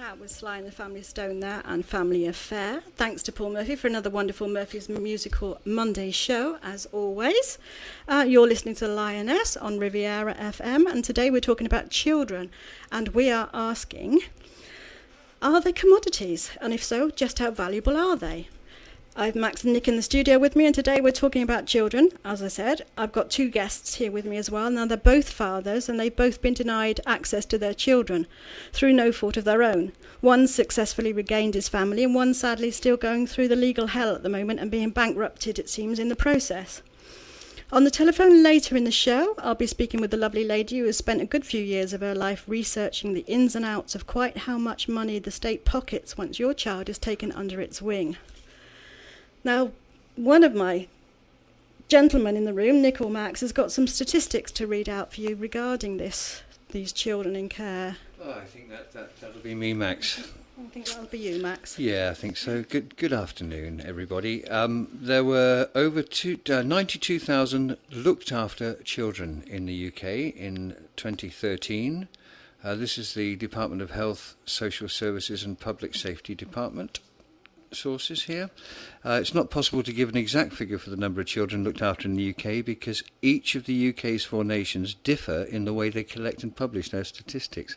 That was Sly and the Family Stone there, and Family Affair. Thanks to Paul Murphy for another wonderful Murphy's Musical Monday show, as always. You're listening to Lioness on Riviera FM, and today we're talking about children, and we are asking, are they commodities? And if so, just how valuable are they? I've Max and Nick in the studio with me, and today we're talking about children. As I said, I've got two guests here with me as well. Now, they're both fathers, and they've both been denied access to their children through no fault of their own. One successfully regained his family, and one sadly still going through the legal hell at the moment and being bankrupted, it seems, in the process. On the telephone later in the show, I'll be speaking with the lovely lady who has spent a good few years of her life researching the ins and outs of quite how much money the state pockets once your child is taken under its wing. Now, one of my gentlemen in the room, Nick or Max, has got some statistics to read out for you regarding these children in care. Oh, I think that'll be me, Max. I think that'll be you, Max. Yeah, I think so. Good afternoon, everybody. There were over 92,000 looked after children in the UK in 2013. This is the Department of Health, Social Services and Public Safety Department. Sources here. It's not possible to give an exact figure for the number of children looked after in the UK because each of the UK's four nations differ in the way they collect and publish their statistics.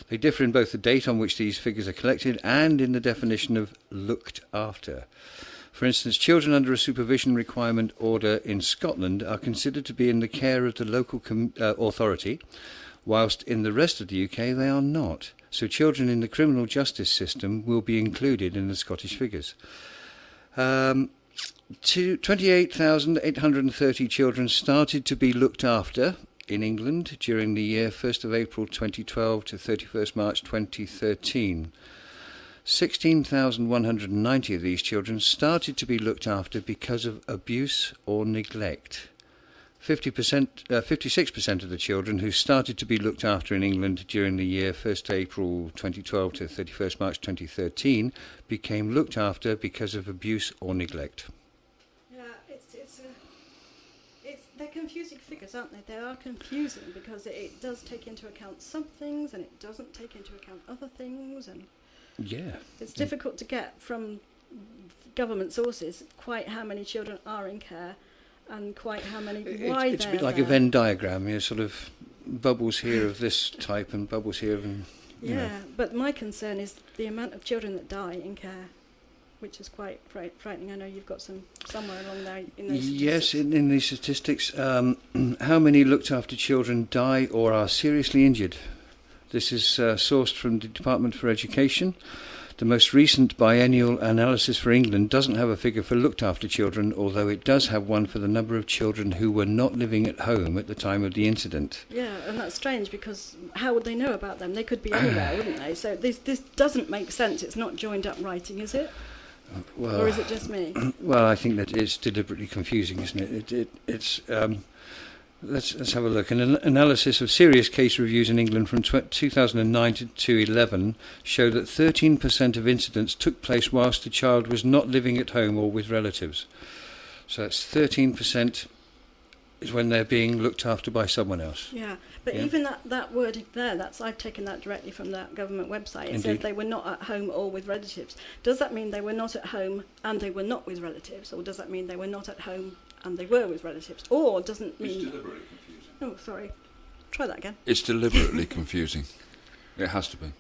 They differ in both the date on which these figures are collected and in the definition of looked after. For instance, children under a supervision requirement order in Scotland are considered to be in the care of the local authority, whilst in the rest of the UK they are not. So children in the criminal justice system will be included in the Scottish figures. 28,830 children started to be looked after in England during the year 1st of April 2012 to 31st March 2013. 16,190 of these children started to be looked after because of abuse or neglect. 56% of the children who started to be looked after in England during the year 1st April 2012 to 31st March 2013 became looked after because of abuse or neglect. Yeah, they're confusing figures, aren't they? They are confusing because it does take into account some things and it doesn't take into account other things, and yeah, it's difficult to get from government sources quite how many children are in care. And quite how many, why it's a bit like a Venn diagram, sort of bubbles here of this type and bubbles here of... Yeah, but my concern is the amount of children that die in care, which is quite frightening. I know you've got some somewhere along there in those statistics. Yes, in these statistics, how many looked after children die or are seriously injured? This is sourced from the Department for Education. The most recent biennial analysis for England doesn't have a figure for looked after children, although it does have one for the number of children who were not living at home at the time of the incident. Yeah, and that's strange because how would they know about them? They could be anywhere, wouldn't they? So this doesn't make sense. It's not joined up writing, is it? Well, or is it just me? Well, I think that it's deliberately confusing, isn't it? It's Let's have a look. An analysis of serious case reviews in England from 2009 to 2011 showed that 13% of incidents took place whilst the child was not living at home or with relatives. So that's 13% is when they're being looked after by someone else. Yeah, but even that wording there, I've taken that directly from that government website. It says they were not at home or with relatives. Does that mean they were not at home and they were not with relatives, or does that mean they were not at home and they were with relatives, or doesn't mean... It's deliberately confusing. Oh, sorry. Try that again. It's deliberately confusing. It has to be.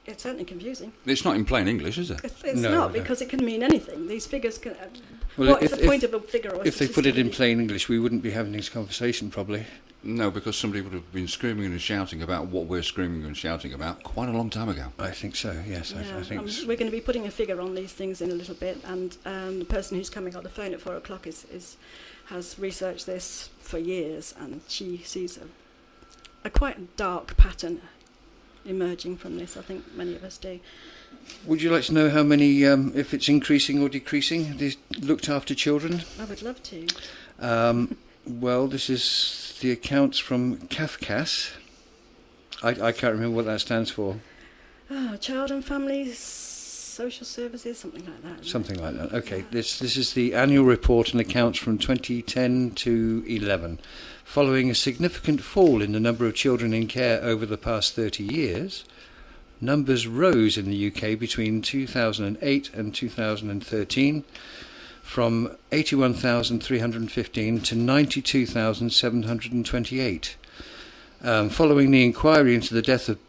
It's certainly confusing. It's not in plain English, is it? It's not, because it can mean anything. These figures can... Well, what is the point of a figure or a if they put it in plain English, we wouldn't be having this conversation, probably. No, because somebody would have been screaming and shouting about what we're screaming and shouting about quite a long time ago. I think so, yes. Yeah, I think we're going to be putting a figure on these things in a little bit, and the person who's coming on the phone at 4 o'clock has researched this for years, and she sees a quite dark pattern emerging from this. I think many of us do. Would you like to know how many, if it's increasing or decreasing, these looked after children? I would love to. Well, this is the accounts from CAFCAS. I can't remember what that stands for. Oh, Child and Family Social Services, something like that. Something like that. Okay, yeah. This is the annual report and accounts from 2010 to 11. Following a significant fall in the number of children in care over the past 30 years, numbers rose in the UK between 2008 and 2013 from 81,315 to 92,728. Following the inquiry into the death of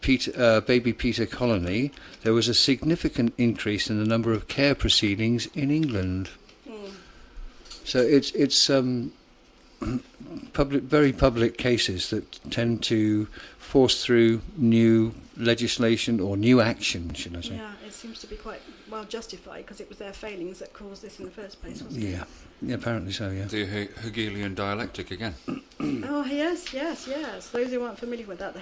baby Peter Colony, there was a significant increase in the number of care proceedings in England. So it's very public cases that tend to force through new legislation or new action, should I say. Yeah, it seems to be quite well justified because it was their failings that caused this in the first place, wasn't it? Yeah, apparently so, yeah. The Hegelian dialectic again. Oh, yes. Those who aren't familiar with that, the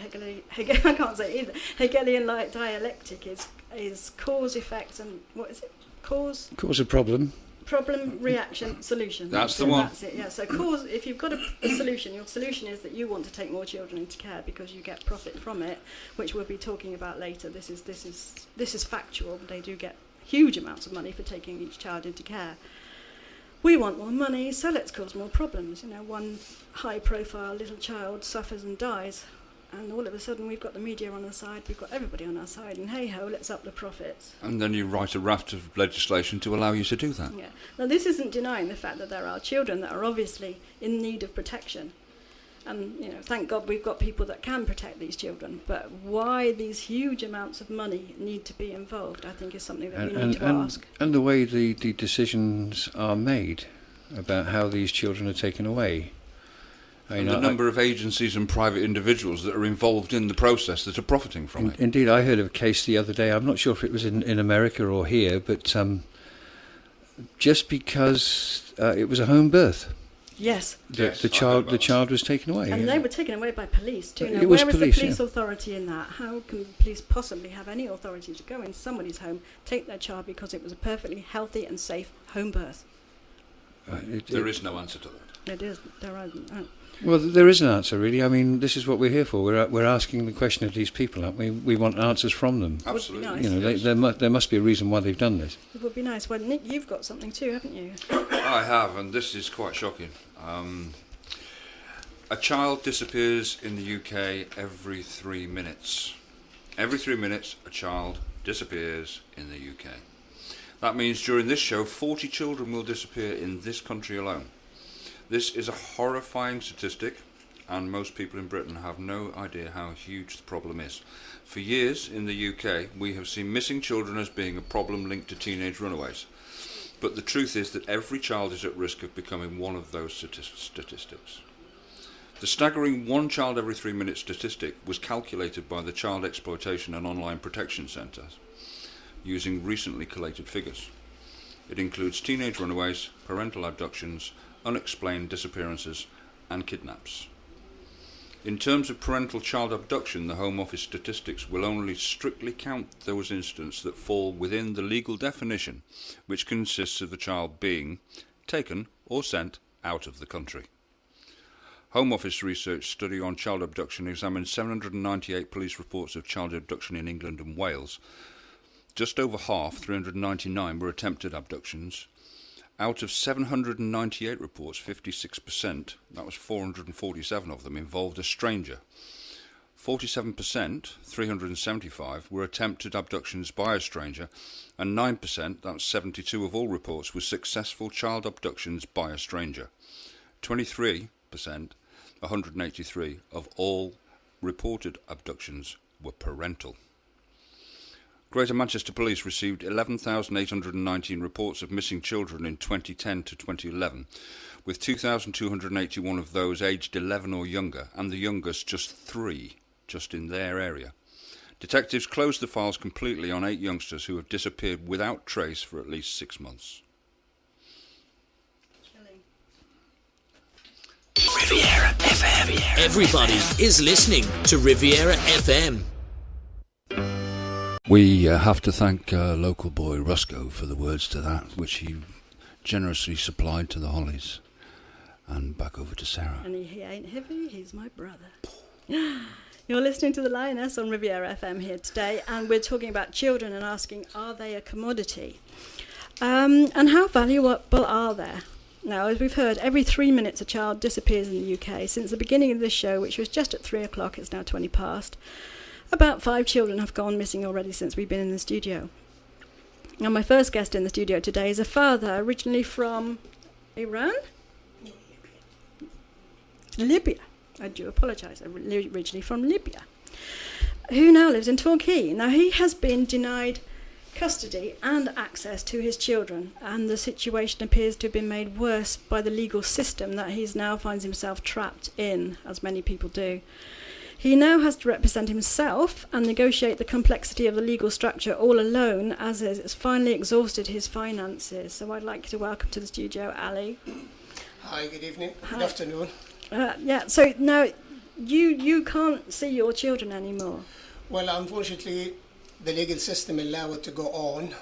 I can't say it either. Hegelian dialectic is cause, effect, and what is it? Cause a problem. Problem, reaction, solution. That's the one. That's it, yeah. So cause, if you've got a solution, your solution is that you want to take more children into care because you get profit from it, which we'll be talking about later. This is factual. They do get huge amounts of money for taking each child into care. We want more money, so let's cause more problems. One high-profile little child suffers and dies, and all of a sudden we've got the media on our side, we've got everybody on our side, and hey-ho, let's up the profits. And then you write a raft of legislation to allow you to do that. Yeah. Now, this isn't denying the fact that there are children that are obviously in need of protection. And, thank God we've got people that can protect these children. But why these huge amounts of money need to be involved, I think, is something that we need to ask. And the way the decisions are made about how these children are taken away. And the number of agencies and private individuals that are involved in the process that are profiting from it. Indeed, I heard of a case the other day, I'm not sure if it was in America or here, but just because it was a home birth. Yes. The child was taken away. And they were taken away by police too. Now, It was where is police, the police yeah. authority in that? How can police possibly have any authority to go into somebody's home, take their child because it was a perfectly healthy and safe home birth? There is no answer to that. It is. There isn't. Oh. Well, there is an answer, really. I mean, this is what we're here for. We're asking the question of these people, aren't we? We want answers from them. Absolutely. Would be nice. There must be a reason why they've done this. It would be nice. Well, Nick, you've got something too, haven't you? I have, and this is quite shocking. A child disappears in the UK every 3 minutes. Every 3 minutes, a child disappears in the UK. That means during this show, 40 children will disappear in this country alone. This is a horrifying statistic, and most people in Britain have no idea how huge the problem is. For years in the UK, we have seen missing children as being a problem linked to teenage runaways. But the truth is that every child is at risk of becoming one of those statistics. The staggering one child every 3 minutes statistic was calculated by the Child Exploitation and Online Protection Centres using recently collated figures. It includes teenage runaways, parental abductions, unexplained disappearances and kidnaps. In terms of parental child abduction, the Home Office statistics will only strictly count those incidents that fall within the legal definition, which consists of the child being taken or sent out of the country. Home Office research study on child abduction examined 798 police reports of child abduction in England and Wales. Just over half, 399, were attempted abductions. Out of 798 reports, 56%, that was 447 of them, involved a stranger. 47%, 375, were attempted abductions by a stranger, and 9%, that's 72 of all reports, were successful child abductions by a stranger. 23%, 183, of all reported abductions were parental. Greater Manchester Police received 11,819 reports of missing children in 2010 to 2011, with 2,281 of those aged 11 or younger, and the youngest just 3, just in their area. Detectives closed the files completely on 8 youngsters who have disappeared without trace for at least 6 months. Riviera FM. Everybody is listening to Riviera FM. We have to thank local boy Roscoe for the words to that, which he generously supplied to the Hollies. And back over to Sarah. And he ain't heavy, he's my brother. You're listening to the Lioness on Riviera FM here today, and we're talking about children and asking, are they a commodity? And how valuable are they? Now, as we've heard, every 3 minutes a child disappears in the UK. Since the beginning of this show, which was just at 3 o'clock, it's now 20 past. About 5 children have gone missing already since we've been in the studio. Now, my first guest in the studio today is a father originally from Iran? Libya. I do apologise. Originally from Libya, who now lives in Torquay. Now, he has been denied custody and access to his children, and the situation appears to have been made worse by the legal system that he now finds himself trapped in, as many people do. He now has to represent himself and negotiate the complexity of the legal structure all alone, as it has finally exhausted his finances. So I'd like to welcome to the studio Ali. Hi, good evening. Hi. Good afternoon. So now you can't see your children anymore. Well, unfortunately, the legal system allows it to go on,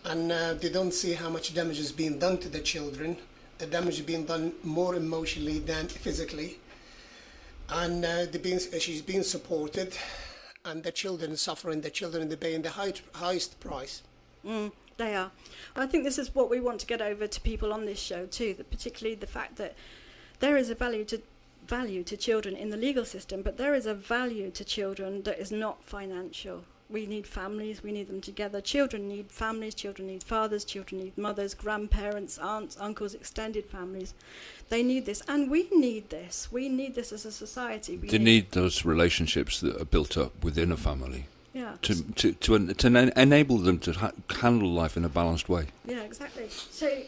and they don't see how much damage is being done to the children. The damage is being done more emotionally than physically. And she's being supported, and the children are suffering, the children are paying the highest price. They are. I think this is what we want to get over to people on this show too, particularly the fact that there is a value to children in the legal system, but there is a value to children that is not financial. We need families, we need them together. Children need families, children need fathers, children need mothers, grandparents, aunts, uncles, extended families. They need this, and we need this. We need this as a society. They need those relationships that are built up within a family. Yeah. To enable them to handle life in a balanced way. Yeah, exactly. So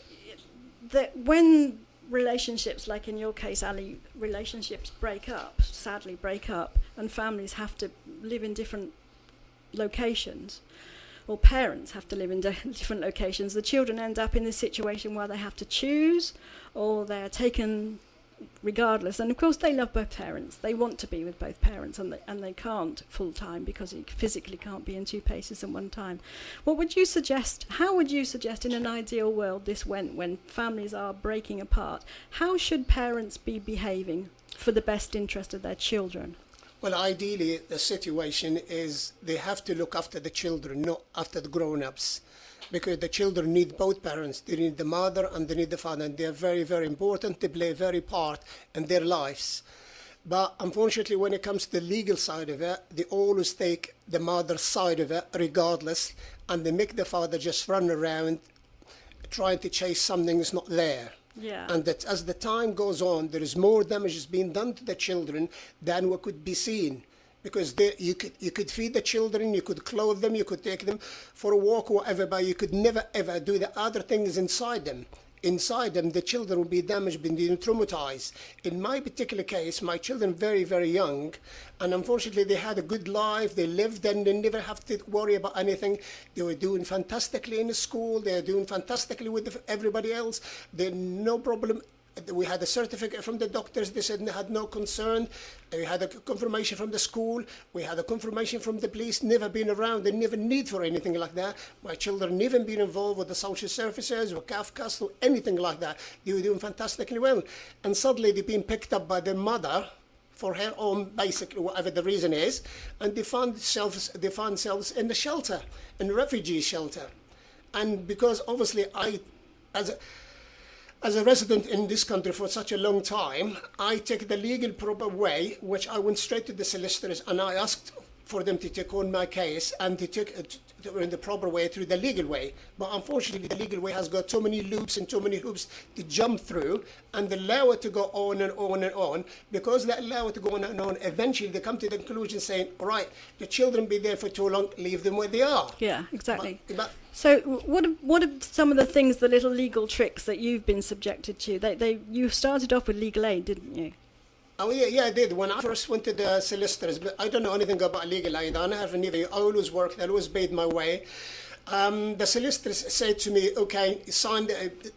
that when relationships, like in your case, Ali, relationships sadly break up, and families have to live in different locations, or parents have to live in different locations, the children end up in this situation where they have to choose, or they're taken regardless. And of course they love both parents, they want to be with both parents, and they can't full time because you physically can't be in 2 places at one time. What would you suggest, how would you suggest in an ideal world this went when families are breaking apart? How should parents be behaving for the best interest of their children? Well, ideally, the situation is they have to look after the children, not after the grown-ups, because the children need both parents. They need the mother and they need the father, and they're very, very important. They play a very part in their lives. But unfortunately, when it comes to the legal side of it, they always take the mother's side of it, regardless, and they make the father just run around trying to chase something that's not there. Yeah. And that as the time goes on, there is more damage is being done to the children than what could be seen. Because you could feed the children, you could clothe them, you could take them for a walk or whatever, but you could never ever do the other things inside them. Inside them, the children will be damaged, being traumatized. In my particular case, my children very, very young, and unfortunately they had a good life, they lived and they never have to worry about anything. They were doing fantastically in the school, they were doing fantastically with everybody else. They had no problem. We had a certificate from the doctors, they said they had no concern. We had a confirmation from the school, we had a confirmation from the police, never been around, they never need for anything like that. My children never been involved with the social services or CAFCAS or anything like that. They were doing fantastically well. And suddenly they've been picked up by their mother for her own, basically, whatever the reason is, and they found themselves in the shelter, in the refugee shelter. And because obviously as a resident in this country for such a long time, I take the legal proper way, which I went straight to the solicitors and I asked for them to take on my case and to take it in the proper way, through the legal way. But unfortunately, the legal way has got too many loops and too many hoops to jump through, and they allow it to go on and on and on. Because they allow it to go on and on, eventually they come to the conclusion saying, all right, the children be there for too long, leave them where they are. Yeah, exactly. But so what are some of the things, the little legal tricks that you've been subjected to? You started off with legal aid, didn't you? Oh yeah, I did. When I first went to the solicitors, but I don't know anything about legal aid. I never knew. I always worked. I always paid my way. The solicitors said to me, okay, sign.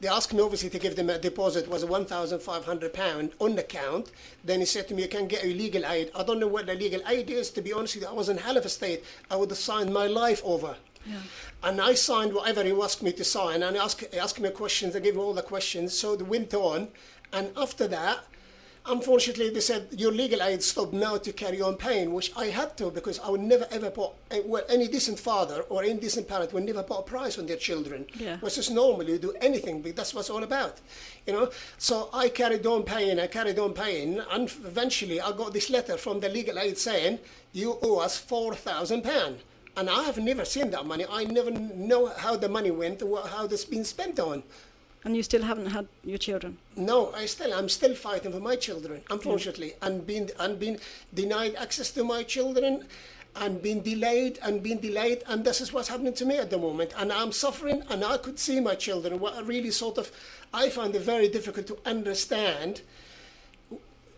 They asked me obviously to give them a deposit. It was £1,500 on account. Then he said to me, you can get a legal aid. I don't know what the legal aid is. To be honest with you, I was in hell of a state. I would have signed my life over. Yeah. And I signed whatever he asked me to sign. And he asked me questions. I gave him all the questions. So they went on. And after that, Unfortunately, they said your legal aid stopped now to carry on paying, which I had to, because I would never ever put, well, any decent father or any decent parent would never put a price on their children. Yeah. Which is normal, you do anything, but that's what it's all about, you know. So I carried on paying, and eventually I got this letter from the legal aid saying, you owe us £4,000. And I have never seen that money. I never know how the money went or how it's been spent on. And you still haven't had your children? No, I'm still fighting for my children, unfortunately, and being denied access to my children, and being delayed, and this is what's happening to me at the moment. And I'm suffering, and I could see my children. What really I find it very difficult to understand.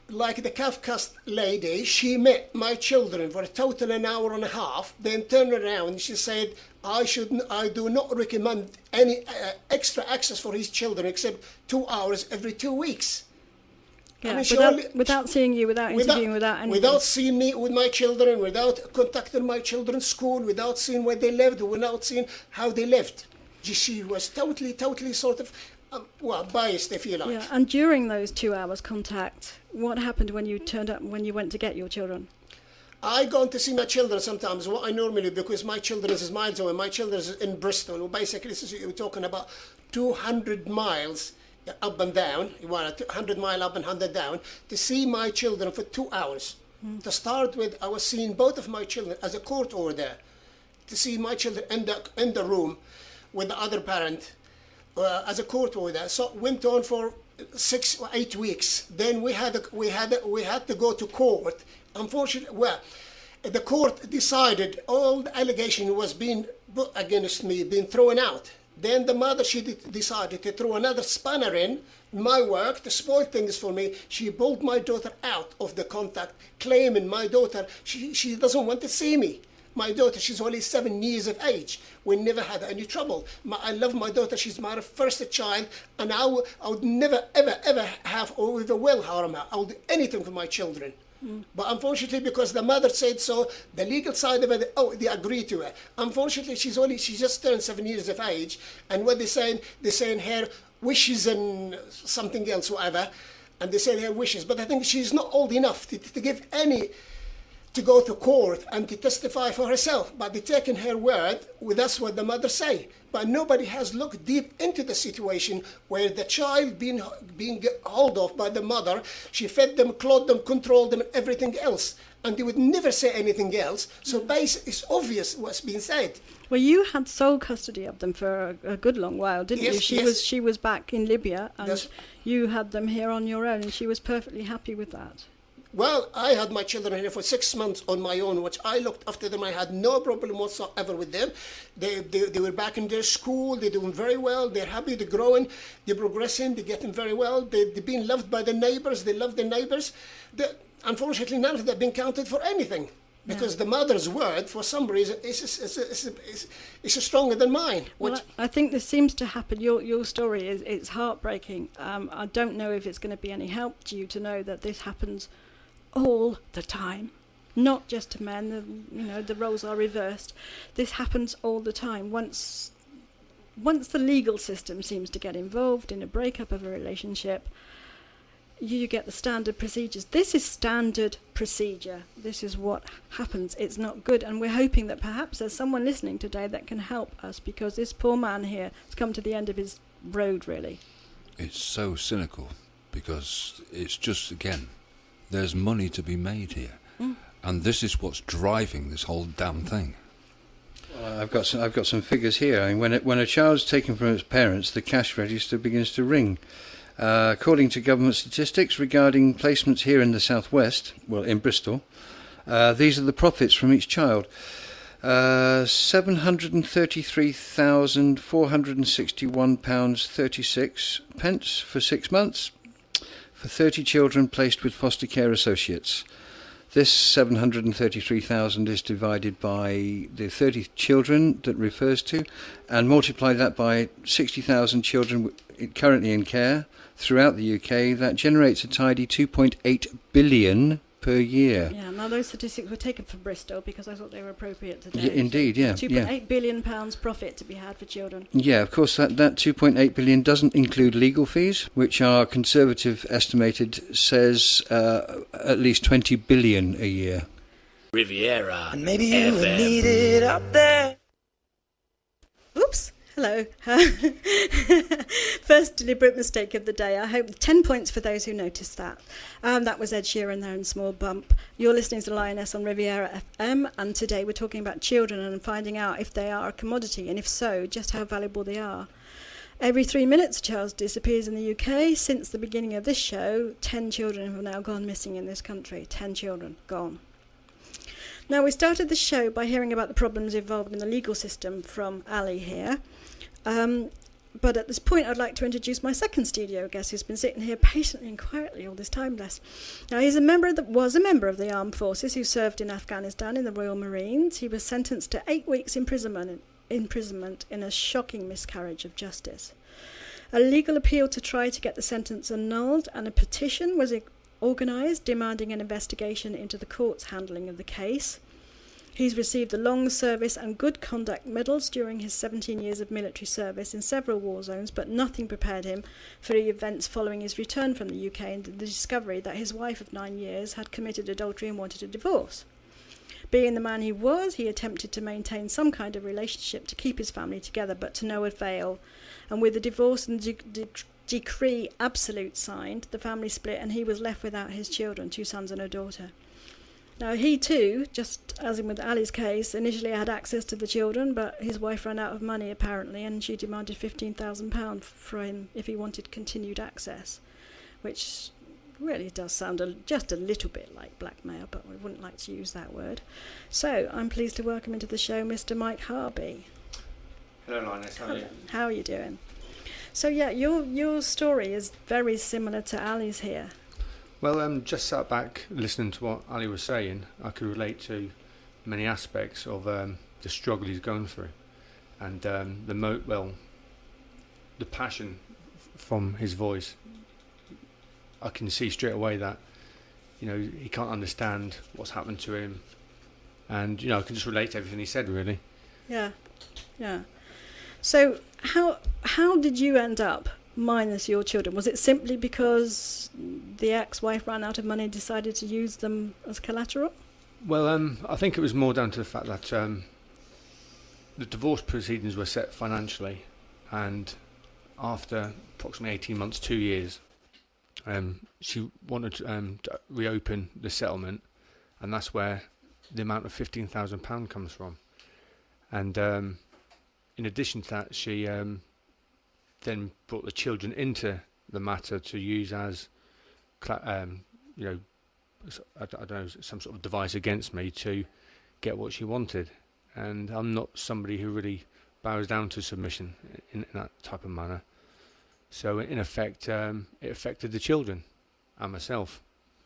Like the Kafka's lady, she met my children for a total an hour and a half, then turned around and she said, I do not recommend any extra access for his children except 2 hours every 2 weeks. Yeah, I mean, without seeing you, without interviewing, without anything. Without seeing me with my children, without contacting my children's school, without seeing where they lived, without seeing how they lived. She was totally sort of, biased, if you like. Yeah, and during those 2 hours contact, what happened when you turned up, when you went to get your children? I go to see my children sometimes, what I normally, because my children is miles away, my children is in Bristol. Well, basically, we're talking about 200 miles up and down, 100 miles up and 100 down, to see my children for 2 hours. To start with, I was seeing both of my children as a court order, to see my children in the room with the other parent as a court order. So it went on for 6 or 8 weeks. Then we had to go to court. Unfortunately, the court decided all the allegation was being put against me, being thrown out. Then the mother, she decided to throw another spanner in my work to spoil things for me. She pulled my daughter out of the contact, claiming my daughter, she doesn't want to see me. My daughter, she's only 7 years of age. We never had any trouble. I love my daughter. She's my first child, and I would never, ever have or ever will harm her. I will do anything for my children. But unfortunately, because the mother said so, the legal side of it, they agree to it. Unfortunately, she just turned 7 years of age, and what they're saying her wishes and something else, whatever, and they say her wishes. But I think she's not old enough to give any, to go to court and to testify for herself. But they're taking her word, that's what the mother say. But nobody has looked deep into the situation where the child being held off by the mother. She fed them, clothed them, controlled them, and everything else. And they would never say anything else. So it's obvious what's been said. Well, you had sole custody of them for a good long while, didn't you? Yes. She was back in Libya, and Yes. you had them here on your own, and she was perfectly happy with that. Well, I had my children here for 6 months on my own, which I looked after them. I had no problem whatsoever with them. They were back in their school. They're doing very well. They're happy. They're growing. They're progressing. They're getting very well. They're being loved by the neighbors. They love their neighbors. Unfortunately, none of them have been counted for anything. Because the mother's word, for some reason, is stronger than mine. Well, I think this seems to happen. Your story it's heartbreaking. I don't know if it's going to be any help to you to know that this happens all the time, not just to men. The roles are reversed. This happens all the time. Once the legal system seems to get involved in a breakup of a relationship, you get the standard procedures. This is standard procedure. This is what happens. It's not good, and we're hoping that perhaps there's someone listening today that can help us, because this poor man here has come to the end of his road, really. It's so cynical, because it's just, again, there's money to be made here. And this is what's driving this whole damn thing. Well, I've got some figures here. I mean, when a child's taken from its parents, the cash register begins to ring. According to government statistics regarding placements here in the southwest, well, in Bristol, these are the profits from each child. £733,461.36 for 6 months for 30 children placed with foster care associates. This 733,000 is divided by the 30 children that refers to, and multiply that by 60,000 children currently in care throughout the UK. That generates a tidy £2.8 billion per year. Yeah, now those statistics were taken from Bristol because I thought they were appropriate today. Yeah, indeed, yeah. £2.8 billion profit to be had for children. Yeah, of course, that 2.8 billion doesn't include legal fees, which our Conservative estimated says at least 20 billion a year. Riviera. And maybe you would need it up there. Oops. Hello. First deliberate mistake of the day. I hope 10 points for those who noticed that. That was Ed Sheeran there in Small Bump. You're listening to Lioness on Riviera FM, and today we're talking about children and finding out if they are a commodity, and if so, just how valuable they are. Every 3 minutes a child disappears in the UK. Since the beginning of this show, 10 children have now gone missing in this country. 10 children gone. Now, we started the show by hearing about the problems involved in the legal system from Ali here. But at this point, I'd like to introduce my second studio guest, who's been sitting here patiently and quietly all this time, bless. Now, he's was a member of the armed forces who served in Afghanistan in the Royal Marines. He was sentenced to 8 weeks imprisonment in a shocking miscarriage of justice. A legal appeal to try to get the sentence annulled, and a petition was organised demanding an investigation into the court's handling of the case. He's received the Long Service and Good Conduct medals during his 17 years of military service in several war zones, but nothing prepared him for the events following his return from the UK and the discovery that his wife of 9 years had committed adultery and wanted a divorce. Being the man he was, he attempted to maintain some kind of relationship to keep his family together, but to no avail. And with the divorce and decree absolute signed, the family split and he was left without his children, 2 sons and a daughter. Now, he too, just as in with Ali's case, initially had access to the children, but his wife ran out of money apparently, and she demanded £15,000 for him if he wanted continued access, which really does sound just a little bit like blackmail, but we wouldn't like to use that word. So, I'm pleased to welcome into the show Mr. Mike Harby. Hello, Lioness. How are you? How are you doing? So, yeah, your story is very similar to Ali's here. Well, just sat back listening to what Ali was saying. I could relate to many aspects of the struggle he's going through, and the passion from his voice. I can see straight away that he can't understand what's happened to him, and I can just relate to everything he said. Really. Yeah. So how did you end up minus your children? Was it simply because the ex-wife ran out of money and decided to use them as collateral? Well, I think it was more down to the fact that the divorce proceedings were set financially, and after approximately 18 months, 2 years, she wanted to reopen the settlement, and that's where the amount of £15,000 comes from. And in addition to that, she then brought the children into the matter to use as, I don't know, some sort of device against me to get what she wanted. And I'm not somebody who really bows down to submission in that type of manner. So in effect, it affected the children and myself.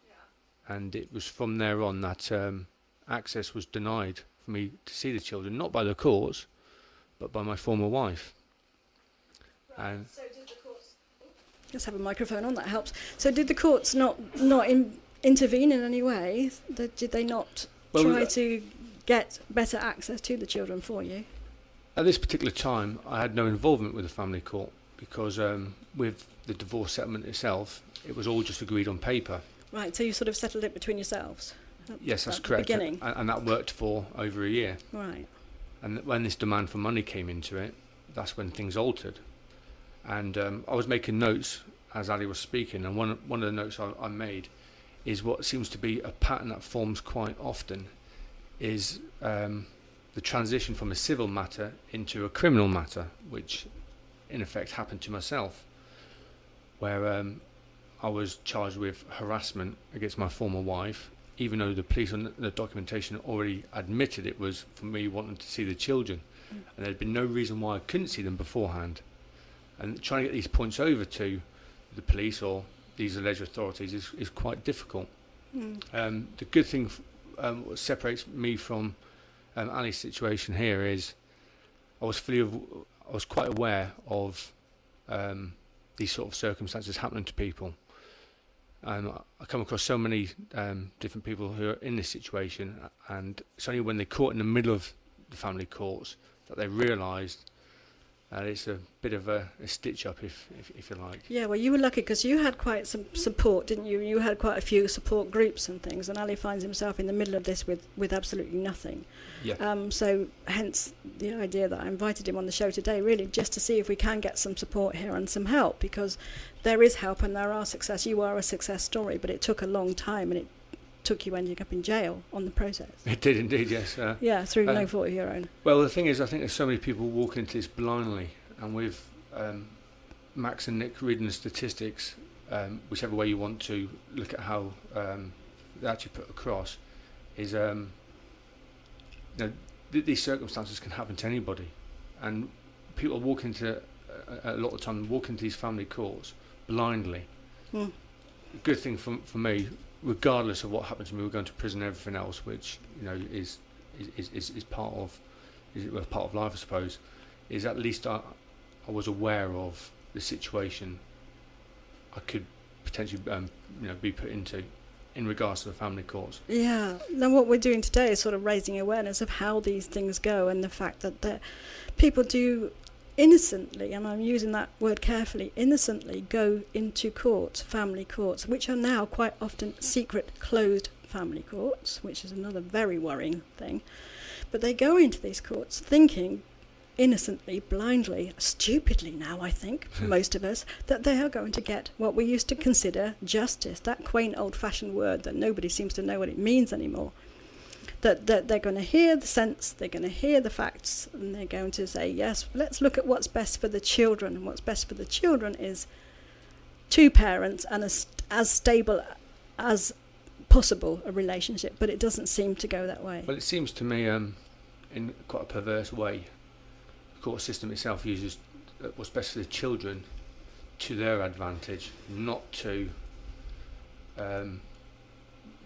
Yeah. And it was from there on that access was denied for me to see the children, not by the courts, but by my former wife. And so did the courts? Let's have a microphone on, that helps. So did the courts not intervene in any way? Did they not try to get better access to the children for you? At this particular time, I had no involvement with the family court because with the divorce settlement itself, it was all just agreed on paper. Right, so you sort of settled it between yourselves? Yes, that's correct. Beginning. And that worked for over a year. Right. And when this demand for money came into it, that's when things altered. And I was making notes as Ali was speaking, and one of the notes I made is what seems to be a pattern that forms quite often is the transition from a civil matter into a criminal matter, which in effect happened to myself, where I was charged with harassment against my former wife, even though the police on the documentation already admitted it was for me wanting to see the children, and there'd been no reason why I couldn't see them beforehand. And trying to get these points over to the police or these alleged authorities is quite difficult. The good thing what separates me from Ali's situation here is I was quite aware of these sort of circumstances happening to people, I come across so many different people who are in this situation, and it's only when they're caught in the middle of the family courts that they realise it's a bit of a stitch up, if you like. Yeah, well, you were lucky because you had quite some support, didn't you? You had quite a few support groups and things, and Ali finds himself in the middle of this with absolutely nothing. Yeah. So hence the idea that I invited him on the show today, really just to see if we can get some support here and some help, because there is help and there are success. You are a success story, but it took a long time, and it took you ending up in jail on the process. It did indeed, yes. Yeah, through no fault of your own. Well, the thing is, I think there's so many people walking into this blindly, and with Max and Nick reading the statistics, whichever way you want to look at how they actually put across, is these circumstances can happen to anybody, and people walk into a lot of time walk into these family courts blindly. A good thing for me, regardless of what happened to me, we're going to prison and everything else, which is part of life, I suppose. Is at least I was aware of the situation I could potentially be put into in regards to the family courts. Yeah. Now what we're doing today is sort of raising awareness of how these things go, and the fact that people do innocently, and I'm using that word carefully, innocently go into courts, family courts, which are now quite often secret, closed family courts, which is another very worrying thing. But they go into these courts thinking innocently, blindly, stupidly now, I think, for most of us, that they are going to get what we used to consider justice, that quaint old-fashioned word that nobody seems to know what it means anymore. That they're going to hear the sense, they're going to hear the facts, and they're going to say, yes, let's look at what's best for the children. And what's best for the children is two parents and as stable as possible a relationship. But it doesn't seem to go that way. Well, it seems to me, in quite a perverse way, the court system itself uses what's best for the children to their advantage, not to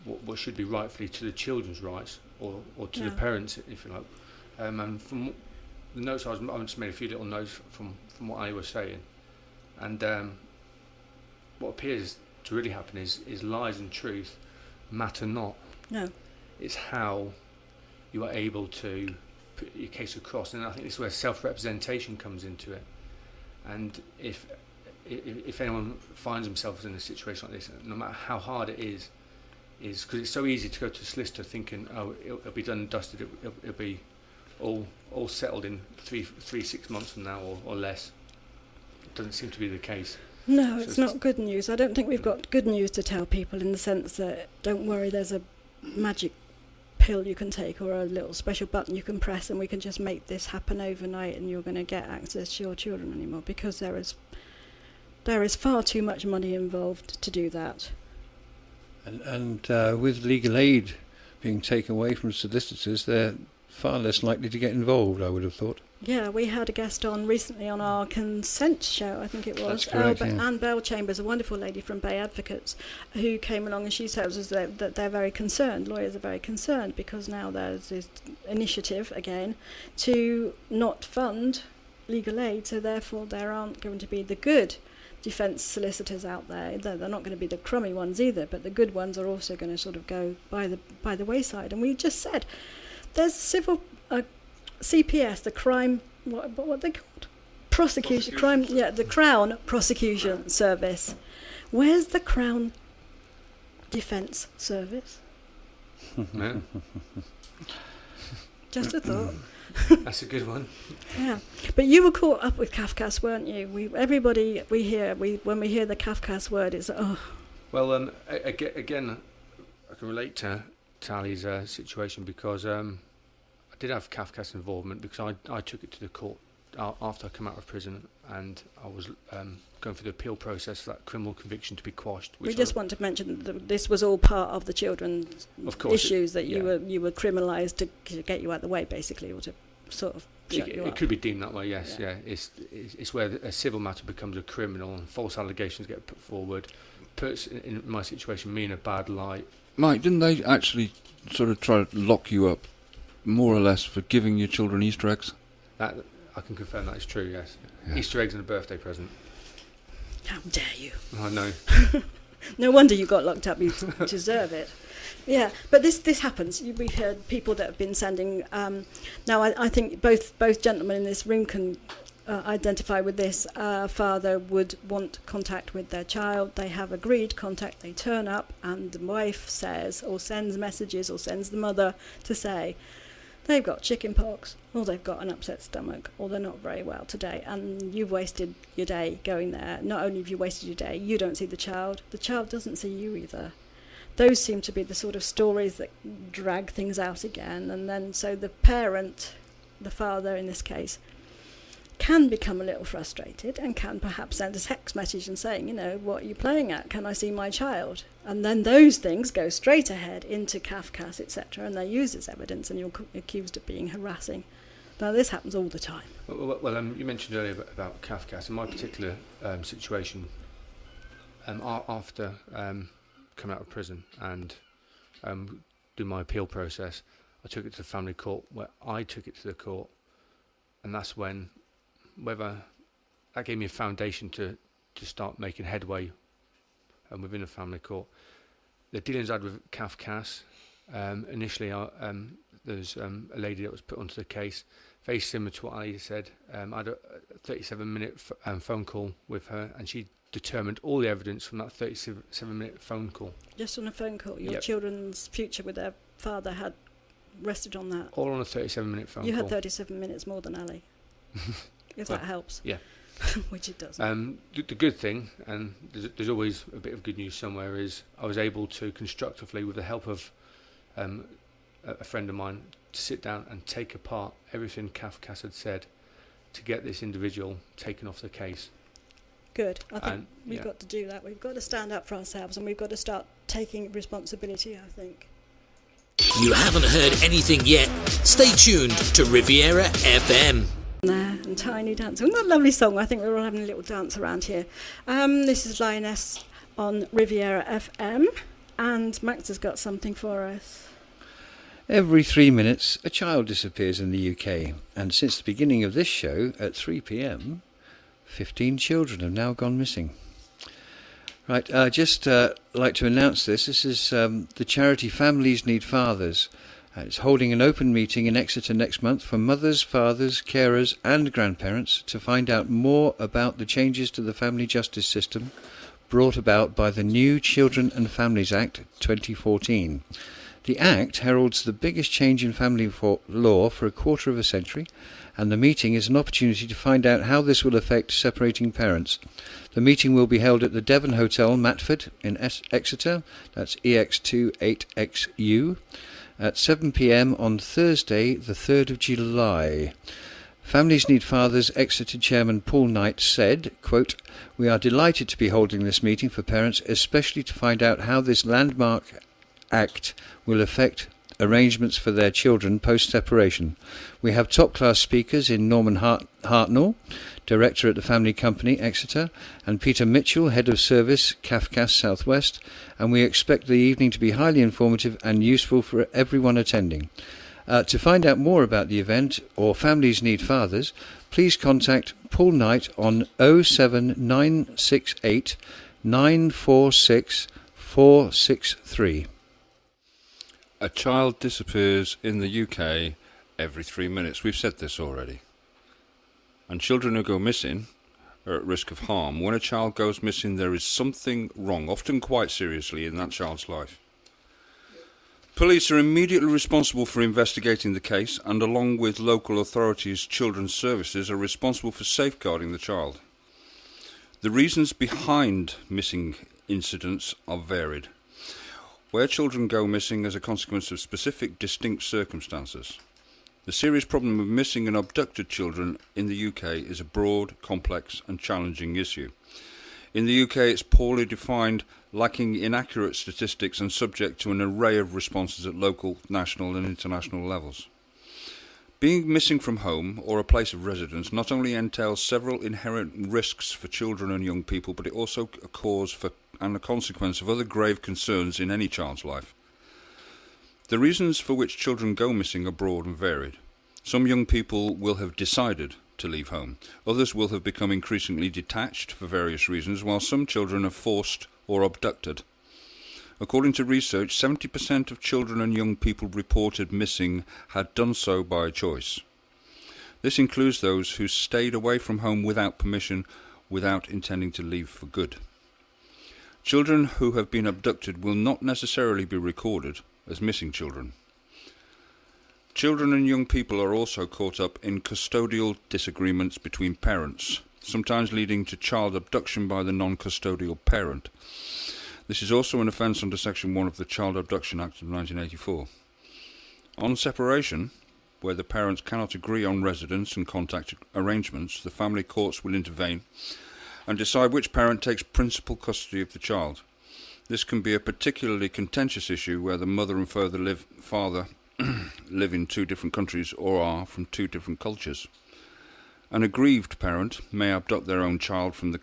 what should be rightfully to the children's rights, or to the parents, if you like. And from the notes I just made a few little notes from what I was saying, and what appears to really happen is lies and truth matter not. No. It's how you are able to put your case across, and I think this is where self-representation comes into it. And if anyone finds themselves in a situation like this, no matter how hard it is because it's so easy to go to a solicitor thinking, oh, it'll be done and dusted, it'll be all settled in 6 months from now or less. It doesn't seem to be the case. No, it's not good news. I don't think we've got good news to tell people, in the sense that, don't worry, there's a magic pill you can take or a little special button you can press and we can just make this happen overnight and you're going to get access to your children anymore, because there is far too much money involved to do that. And with legal aid being taken away from solicitors, they're far less likely to get involved, I would have thought. Yeah, we had a guest on recently on our consent show, I think it was. That's correct, Anne Bell Chambers, a wonderful lady from Bay Advocates, who came along, and she tells us that they're very concerned, lawyers are very concerned, because now there's this initiative, again, to not fund legal aid, so therefore there aren't going to be the good defence solicitors out there. They're not going to be the crummy ones either, but the good ones are also going to sort of go by the wayside. And we just said, there's civil... CPS, the crime, what they called? Prosecution, crime, yeah, the Crown Prosecution Service. Where's the Crown Defence Service? Just a thought. That's a good one. Yeah, but you were caught up with Kafkas, weren't you? Everybody we hear, when we hear the Kafkas word, it's Well, again, I can relate to Ali's situation, because I did have Kafkas involvement, because I took it to the court after I came out of prison, and I was going through the appeal process for that criminal conviction to be quashed. We just want to mention that this was all part of the children's issues, that you were criminalised to get you out of the way, basically, or to sort of shut you up. It could be deemed that way, yes. Yeah. It's where a civil matter becomes a criminal and false allegations get put forward. Puts, in my situation, me in a bad light. Mike, didn't they actually sort of try to lock you up, more or less, for giving your children Easter eggs? That I can confirm that is true, yes. Yeah. Easter eggs and a birthday present. How dare you? I know. No wonder you got locked up. You deserve it. Yeah, but this happens. We've heard people that have been sending. Now, I think both gentlemen in this room can identify with this. Father would want contact with their child. They have agreed contact. They turn up, and the wife says or sends messages or sends the mother to say they've got chicken pox, or they've got an upset stomach, or they're not very well today, and you've wasted your day going there. Not only have you wasted your day, you don't see the child doesn't see you either. Those seem to be the sort of stories that drag things out again, and then so the parent, the father in this case, can become a little frustrated and can perhaps send a text message and saying, what are you playing at? Can I see my child? And then those things go straight ahead into CAFCAS, etc., and they're used as evidence, and you're accused of being harassing. Now, this happens all the time. Well, you mentioned earlier about CAFCAS. In my particular situation, after coming out of prison and do my appeal process, I took it to the family court, where I took it to the court, and that's when that gave me a foundation to start making headway within the family court. The dealings I had with CAFCAS, initially there's a lady that was put onto the case, very similar to what Ali said. I had a 37-minute phone call with her, and she determined all the evidence from that 37-minute phone call. Just on a phone call? Your children's future with their father had rested on that? All on a 37-minute phone call. You had 37 minutes more than Ali. If that helps. Yeah. Which it does. The good thing, and there's always a bit of good news somewhere, is I was able to constructively, with the help of a friend of mine, to sit down and take apart everything CAFCAS had said to get this individual taken off the case. Good. I think we've got to do that. We've got to stand up for ourselves, and we've got to start taking responsibility, I think. You haven't heard anything yet? Stay tuned to Riviera FM. There, and Tiny Dancer. Isn't that a lovely song? I think we're all having a little dance around here. This is Lioness on Riviera FM, and Max has got something for us. Every 3 minutes, a child disappears in the UK, and since the beginning of this show at 3 p.m, 15 children have now gone missing. Right, just like to announce this. This is the charity Families Need Fathers. It's holding an open meeting in Exeter next month for mothers, fathers, carers and grandparents to find out more about the changes to the family justice system brought about by the new Children and Families Act 2014. The Act heralds the biggest change in family law for a quarter of a century, and the meeting is an opportunity to find out how this will affect separating parents. The meeting will be held at the Devon Hotel, Matford, in Exeter, that's EX28XU, at 7 p.m. on Thursday, the 3rd of July. Families Need Fathers Exeter Chairman Paul Knight said, quote, "We are delighted to be holding this meeting for parents, especially to find out how this landmark act will affect arrangements for their children post-separation. We have top-class speakers in Norman Hartnell, Director at the Family Company, Exeter, and Peter Mitchell, Head of Service, CAFCAS South West, and we expect the evening to be highly informative and useful for everyone attending. To find out more about the event or Families Need Fathers, please contact Paul Knight on 07968 946 463. A child disappears in the UK every 3 minutes. We've said this already. And children who go missing are at risk of harm. When a child goes missing, there is something wrong, often quite seriously, in that child's life. Police are immediately responsible for investigating the case, and along with local authorities, children's services are responsible for safeguarding the child. The reasons behind missing incidents are varied. Where children go missing as a consequence of specific distinct circumstances. The serious problem of missing and abducted children in the UK is a broad, complex and challenging issue. In the UK it's poorly defined, lacking inaccurate statistics and subject to an array of responses at local, national and international levels. Being missing from home or a place of residence not only entails several inherent risks for children and young people, but it also a cause for and a consequence of other grave concerns in any child's life. The reasons for which children go missing are broad and varied. Some young people will have decided to leave home. Others will have become increasingly detached for various reasons, while some children are forced or abducted. According to research, 70% of children and young people reported missing had done so by choice. This includes those who stayed away from home without permission, without intending to leave for good. Children who have been abducted will not necessarily be recorded as missing children. Children and young people are also caught up in custodial disagreements between parents, sometimes leading to child abduction by the non-custodial parent. This is also an offence under Section 1 of the Child Abduction Act of 1984. On separation, where the parents cannot agree on residence and contact arrangements, the family courts will intervene and decide which parent takes principal custody of the child. This can be a particularly contentious issue where the mother and father live in two different countries or are from two different cultures. An aggrieved parent may abduct their own child from the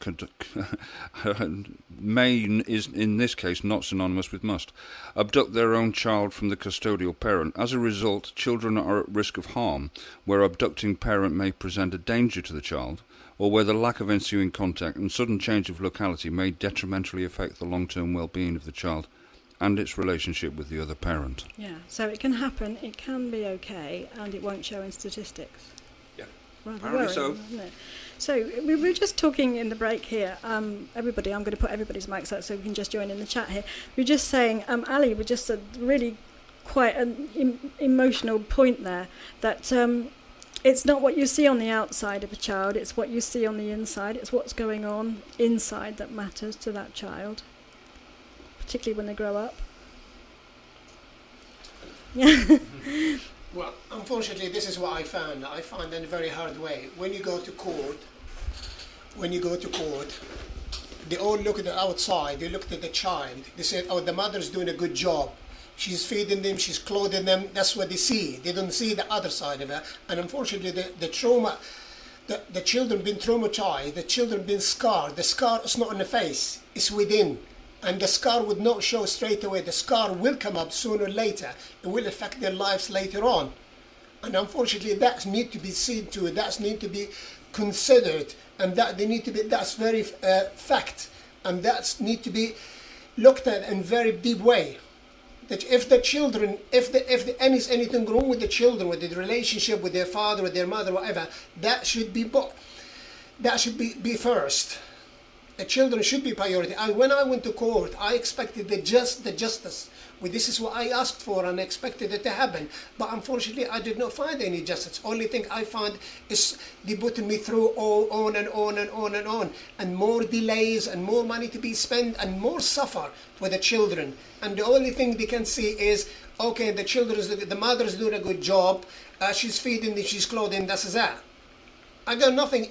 may is in this case not synonymous with must. Abduct their own child from the custodial parent. As a result, children are at risk of harm where abducting parent may present a danger to the child, or where the lack of ensuing contact and sudden change of locality may detrimentally affect the long-term well-being of the child and its relationship with the other parent. Yeah, so it can happen, it can be okay, and it won't show in statistics. Rather Apparently worrying, so. isn't it? So we were just talking in the break here. Everybody, I'm going to put everybody's mics out so we can just join in the chat here. We were just saying, Ali, we just said really quite an emotional point there that it's not what you see on the outside of a child; it's what you see on the inside. It's what's going on inside that matters to that child, particularly when they grow up. Yeah. Well, unfortunately, this is what I found. I found in a very hard way. When you go to court, they all look at the outside. They look at the child. They say, "Oh, the mother's doing a good job. She's feeding them. She's clothing them." That's what they see. They don't see the other side of it. And unfortunately, the trauma, the children been traumatized. The children been scarred. The scar is not on the face. It's within. And the scar would not show straight away. The scar will come up sooner or later. It will affect their lives later on. And unfortunately, that needs to be seen to. That needs to be considered. And that they need to be. That's very fact. And that needs to be looked at in very deep way. That if the children, if anything wrong with the children, with the relationship with their father, with their mother, whatever, that should be first. The children should be priority. And when I went to court, I expected the justice. Well, this is what I asked for and expected it to happen. But unfortunately, I did not find any justice. Only thing I found is they putting me through on and on and on and on. And more delays and more money to be spent and more suffer for the children. And the only thing they can see is, okay, the mother is doing a good job. She's feeding them, she's clothing, that's that. I got nothing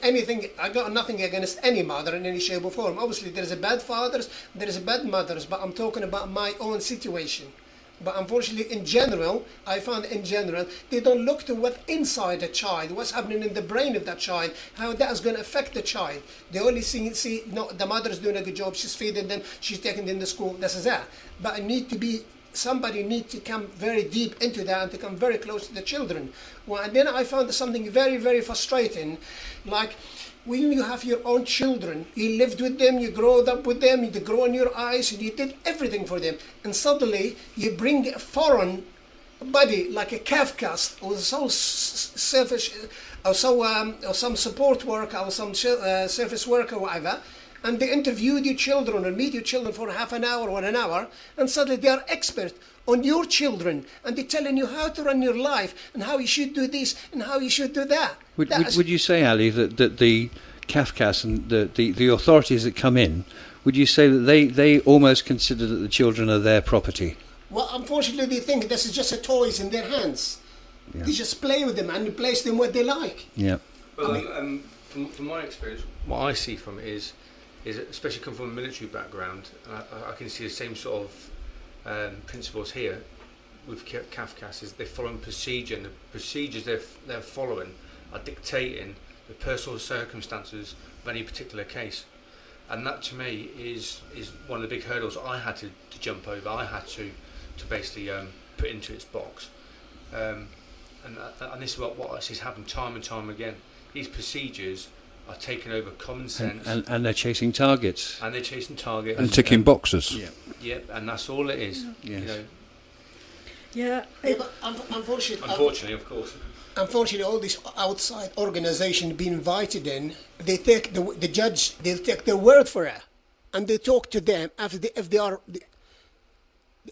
against any mother in any shape or form. Obviously, there is a bad fathers, there is a bad mothers, but I'm talking about my own situation. But unfortunately, in general, I found they don't look to what's inside a child, what's happening in the brain of that child, how that's going to affect the child. They only see no, the mother's doing a good job, she's feeding them, she's taking them to school, this is that. But somebody needs to come very deep into that and to come very close to the children. Well, and then I found something very, very frustrating. Like, when you have your own children, you lived with them, you grew up with them, they grow in your eyes, and you did everything for them. And suddenly, you bring a foreign body, like a Kafkas, or so selfish, or some support worker, or some service worker, or whatever, and they interviewed your children or meet your children for half an hour or an hour, and suddenly they are expert on your children, and they're telling you how to run your life and how you should do this and how you should do that. Would you say, Ali, that the Kafkas and the authorities that come in, would you say that they almost consider that the children are their property? Well, unfortunately, they think this is just a toys in their hands. Yeah. They just play with them and place them what they like. Yeah. Well, from my experience, what I see from it is especially come from a military background, I can see the same sort of principles here with Kafkas. Is they're following procedure, and the procedures they're following are dictating the personal circumstances of any particular case, and that to me is one of the big hurdles I had to jump over. I had to basically put into its box, and this is what I see happen time and time again. These procedures are taking over common sense. And they're chasing targets. And they're chasing targets. And ticking boxes. Yeah. Yep, and that's all it is. Yes. You know. Yeah. But Unfortunately, of course. Unfortunately, all these outside organizations be invited in, they take the judge, they'll take their word for it, and they talk to them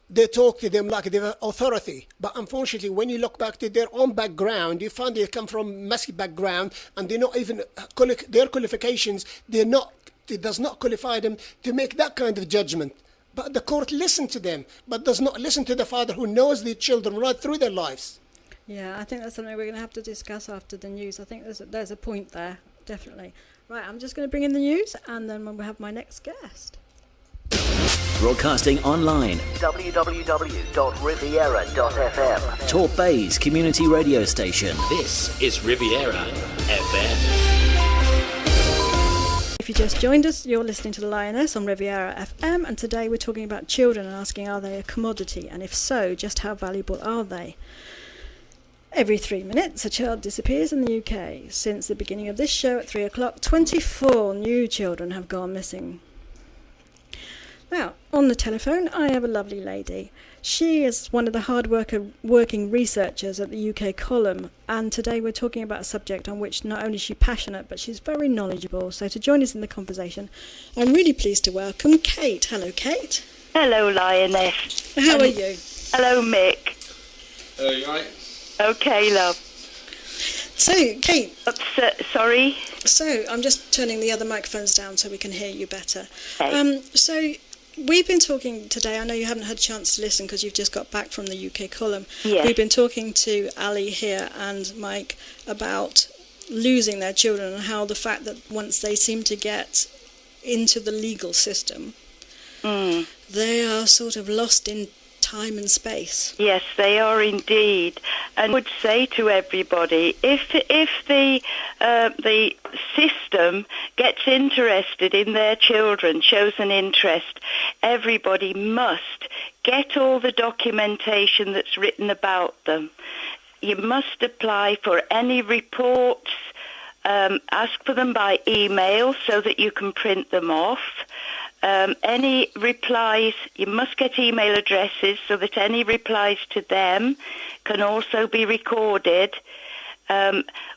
they talk to them like they're authority. But unfortunately, when you look back to their own background, you find they come from messy background, and they're not even their qualifications. It does not qualify them to make that kind of judgment. But the court listens to them, but does not listen to the father who knows the children right through their lives. Yeah, I think that's something we're going to have to discuss after the news. I think there's a point there, definitely. Right, I'm just going to bring in the news, and then we'll have my next guest. Broadcasting online. www.riviera.fm. Torp Bay's community radio station. This is Riviera FM. If you just joined us, you're listening to the Lioness on Riviera FM, and today we're talking about children and asking, are they a commodity? And if so, just how valuable are they? Every 3 minutes, a child disappears in the UK. Since the beginning of this show at 3 o'clock, 24 new children have gone missing. Now, on the telephone, I have a lovely lady. She is one of the hard-working researchers at the UK column, and today we're talking about a subject on which not only is she passionate, but she's very knowledgeable. So to join us in the conversation, I'm really pleased to welcome Kate. Hello, Kate. Hello, Lioness. How are you? Hello, Mick. Hello, you right? Okay, love. So, Kate. Sorry? So, I'm just turning the other microphones down so we can hear you better. Okay. So, we've been talking today, I know you haven't had a chance to listen because you've just got back from the UK column. Yes. We've been talking to Ali here and Mike about losing their children and how the fact that once they seem to get into the legal system, they are sort of lost in time and space. Yes, they are indeed. And I would say to everybody, if the system gets interested in their children, shows an interest, everybody must get all the documentation that's written about them. You must apply for any reports, ask for them by email so that you can print them off. Any replies, you must get email addresses so that any replies to them can also be recorded.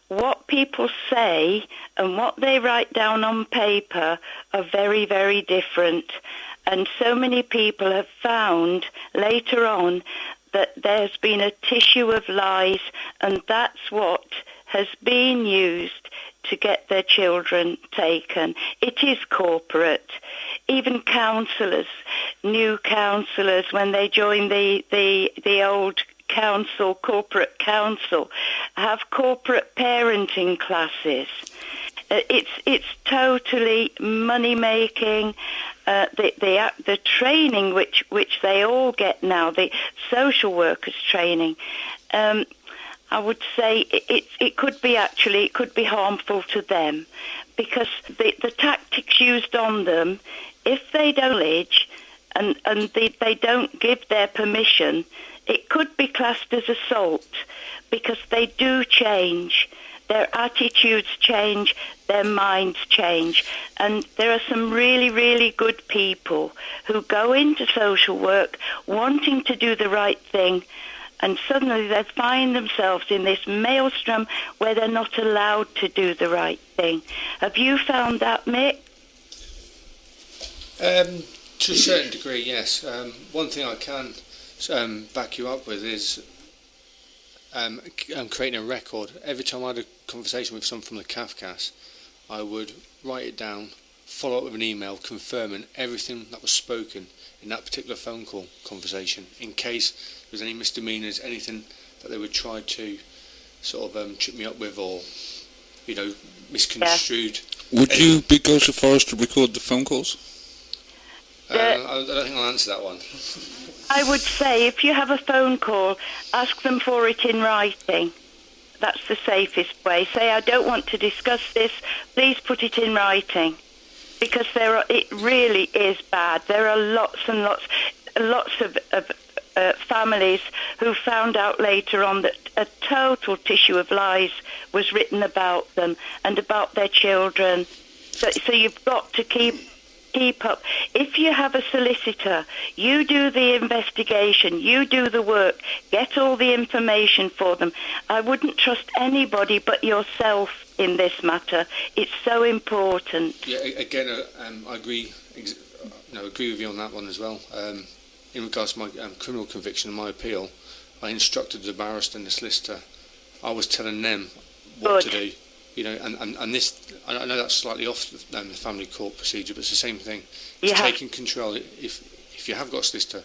What people say and what they write down on paper are very, very different. And so many people have found later on that there's been a tissue of lies, and that's what has been used to get their children taken. It is corporate. Even counsellors, new counsellors, when they join the old council, corporate council, have corporate parenting classes. It's totally money making. The training which they all get now, the social workers training. I would say it could be harmful to them, because the tactics used on them, if they don't knowledge and they don't give their permission, it could be classed as assault, because they do change. Their attitudes change, their minds change. And there are some really, really good people who go into social work wanting to do the right thing, and suddenly they find themselves in this maelstrom where they're not allowed to do the right thing. Have you found that, Mick? To a certain degree, yes. One thing I can back you up with is creating a record. Every time I had a conversation with someone from the CAFCAS, I would write it down, follow up with an email confirming everything that was spoken in that particular phone call conversation, in case there was any misdemeanors, anything that they would try to sort of trip me up with, or misconstrued. Would you go so far as to record the phone calls? I don't think I'll answer that one. I would say if you have a phone call, ask them for it in writing. That's the safest way. Say, I don't want to discuss this, please put it in writing. Because it really is bad. There are lots and lots of families who found out later on that a total tissue of lies was written about them and about their children. So you've got to keep up. If you have a solicitor, you do the investigation, you do the work, get all the information for them. I wouldn't trust anybody but yourself in this matter. It's so important. Yeah, again, I agree. Agree with you on that one as well. In regards to my criminal conviction and my appeal, I instructed the barrister and the solicitor. I was telling them what to do. And this, I know that's slightly off the family court procedure, but it's the same thing. It's taking control. If you have got a solicitor,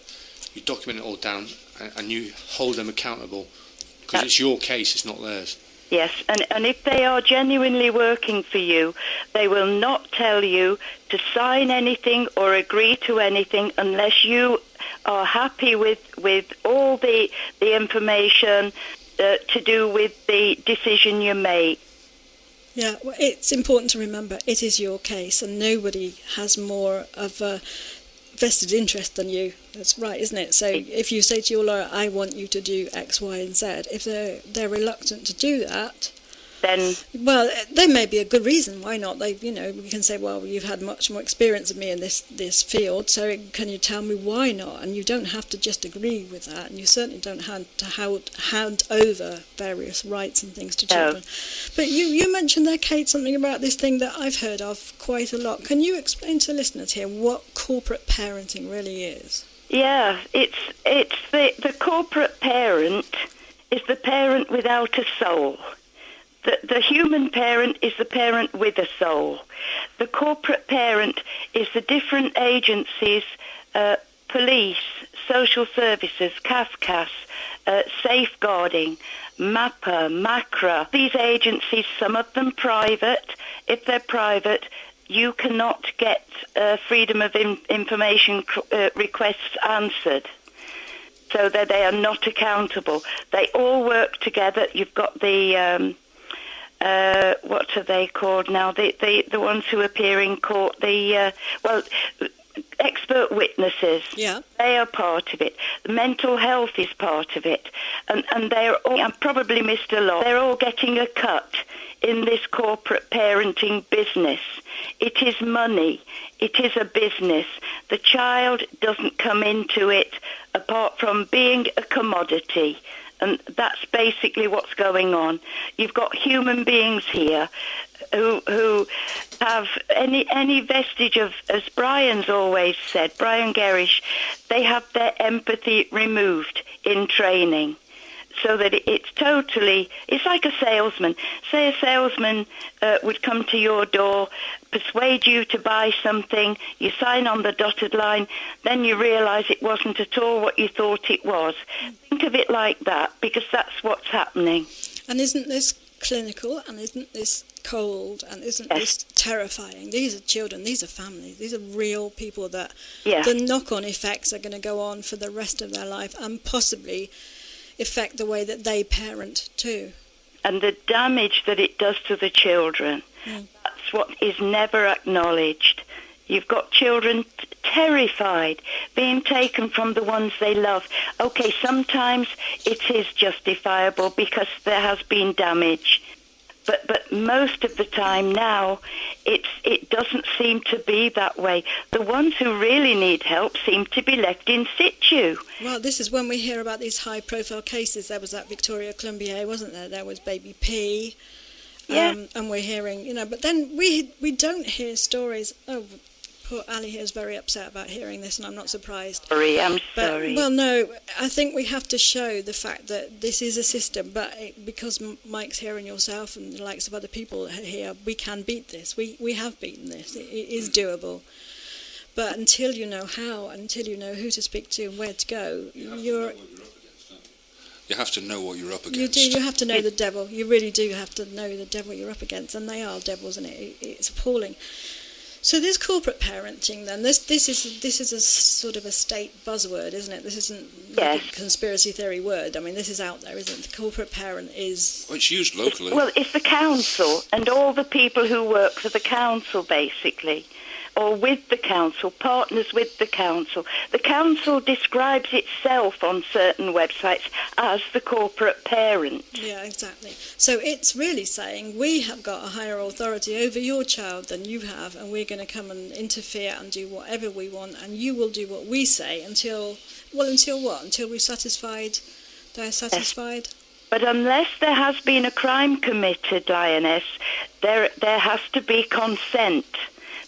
you document it all down and you hold them accountable, because it's your case, it's not theirs. Yes, and if they are genuinely working for you, they will not tell you to sign anything or agree to anything unless you are happy with all the information to do with the decision you make. Yeah, well, it's important to remember it is your case, and nobody has more of a vested interest than you. That's right, isn't it? So if you say to your lawyer, I want you to do X, Y, and Z, if they're reluctant to do that, then there may be a good reason why not. We can say, well, you've had much more experience than me in this field, so can you tell me why not? And you don't have to just agree with that, and you certainly don't have to hand over various rights and things to children. But you mentioned there, Kate, something about this thing that I've heard of quite a lot. Can you explain to listeners here what corporate parenting really is? Yeah, it's the corporate parent is the parent without a soul. The human parent is the parent with a soul. The corporate parent is the different agencies, police, social services, CAFCAS, safeguarding, MAPA, MACRA. These agencies, some of them private. If they're private, you cannot get freedom of information requests answered, so that they are not accountable. They all work together. You've got the what are they called now? The ones who appear in court. Expert witnesses. Yeah. They are part of it. Mental health is part of it, and they're all. I probably missed a lot. They're all getting a cut in this corporate parenting business. It is money. It is a business. The child doesn't come into it apart from being a commodity. And that's basically what's going on. You've got human beings here who have any vestige of, as Brian's always said, Brian Gerrish, they have their empathy removed in training. So that it's like a salesman. Say a salesman would come to your door, persuade you to buy something, you sign on the dotted line, then you realise it wasn't at all what you thought it was. Think of it like that, because that's what's happening. And isn't this clinical, and isn't this cold, and isn't this terrifying? These are children, these are families, these are real people that the knock-on effects are going to go on for the rest of their life, and possibly affect the way that they parent too. And the damage that it does to the children, that's what is never acknowledged. You've got children terrified, being taken from the ones they love. Okay, sometimes it is justifiable because there has been damage. But most of the time now, it doesn't seem to be that way. The ones who really need help seem to be left in situ. Well, this is when we hear about these high-profile cases. There was that Victoria Columbier, wasn't there? There was Baby P. And we're hearing, but then we don't hear stories. Oh, poor Ali here is very upset about hearing this, and I'm not surprised. I'm sorry. Well, no, I think we have to show the fact that this is a system, but because Mike's here and yourself and the likes of other people here, we can beat this. We have beaten this. It is doable. But until you know how, until you know who to speak to and where to go, you have to know what you're up against. You do. You have to know the devil. You really do have to know the devil you're up against, and they are devils, and it's appalling. So this corporate parenting, then, this is a sort of a state buzzword, isn't it? This isn't like a conspiracy theory word. I mean, this is out there, isn't it? The corporate parent is... Well, it's used locally. It's the council and all the people who work for the council, basically. or with the council, partners with the council. The council describes itself on certain websites as the corporate parent. Yeah, exactly. So it's really saying we have got a higher authority over your child than you have, and we're going to come and interfere and do whatever we want, and you will do what we say until what? Until we're satisfied, they're satisfied? But unless there has been a crime committed, Lioness, there has to be consent.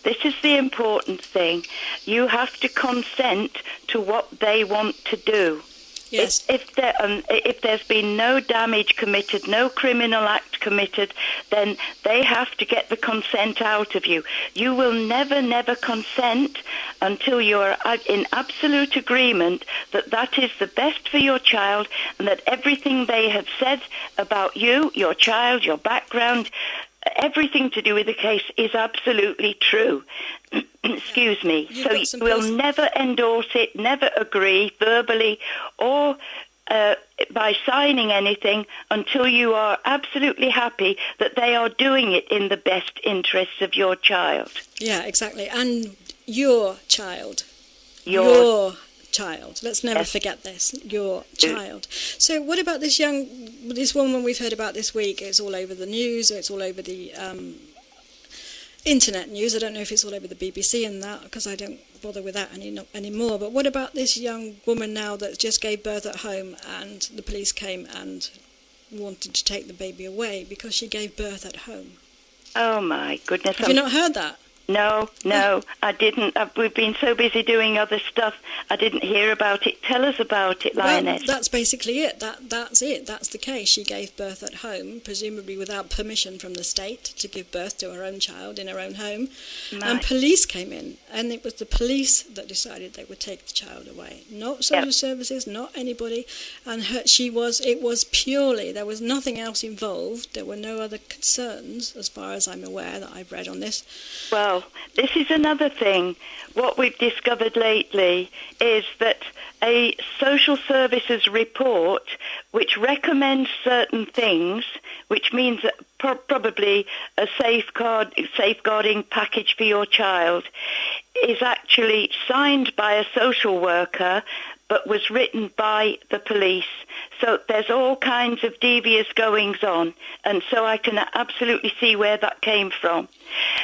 This is the important thing. You have to consent to what they want to do. Yes. If there's been no damage committed, no criminal act committed, then they have to get the consent out of you. You will never consent until you're in absolute agreement that that is the best for your child, and that everything they have said about you, your child, your background, everything to do with the case is absolutely true. Excuse me. So you will never endorse it, never agree verbally or by signing anything until you are absolutely happy that they are doing it in the best interests of your child. Yeah, exactly. And your child. Your child. Let's never forget this. Your child. So what about this woman we've heard about this week? It's all over the news. It's all over the internet news. I don't know if it's all over the BBC and that, because I don't bother with that anymore. But what about this young woman now that just gave birth at home, and the police came and wanted to take the baby away because she gave birth at home? Oh my goodness. Have you not heard that? No, I didn't. We've been so busy doing other stuff, I didn't hear about it. Tell us about it, Lioness. Well, that's basically it. That's it. That's the case. She gave birth at home, presumably without permission from the state, to give birth to her own child in her own home. And police came in, and it was the police that decided they would take the child away. Not social services, not anybody. And it was purely, there was nothing else involved. There were no other concerns, as far as I'm aware, that I've read on this. Well, this is another thing. What we've discovered lately is that a social services report which recommends certain things, which means that probably a safeguarding package for your child, is actually signed by a social worker but was written by the police. So there's all kinds of devious goings on, and so I can absolutely see where that came from.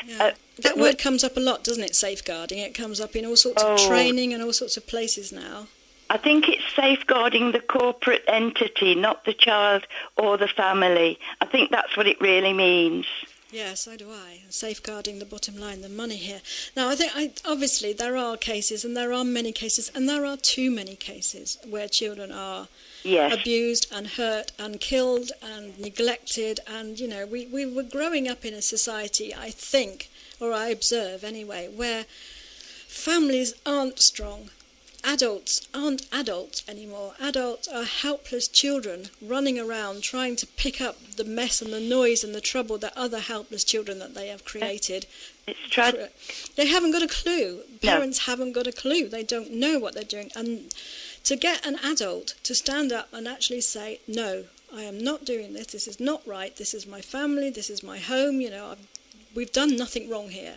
Yeah. That word comes up a lot, doesn't it, safeguarding? It comes up in all sorts of training and all sorts of places now. I think it's safeguarding the corporate entity, not the child or the family. I think that's what it really means. Yeah, so do I. Safeguarding the bottom line, the money here. Now, I think obviously there are cases, and there are many cases, and there are too many cases where children are abused and hurt and killed and neglected. And, we were growing up in a society, I think, or I observe anyway, where families aren't strong. Adults aren't adults anymore. Adults are helpless children running around trying to pick up the mess and the noise and the trouble that other helpless children that they have created. It's tragic. They haven't got a clue. Parents haven't got a clue. They don't know what they're doing. And to get an adult to stand up and actually say, no, I am not doing this. This is not right. This is my family. This is my home. We've done nothing wrong here.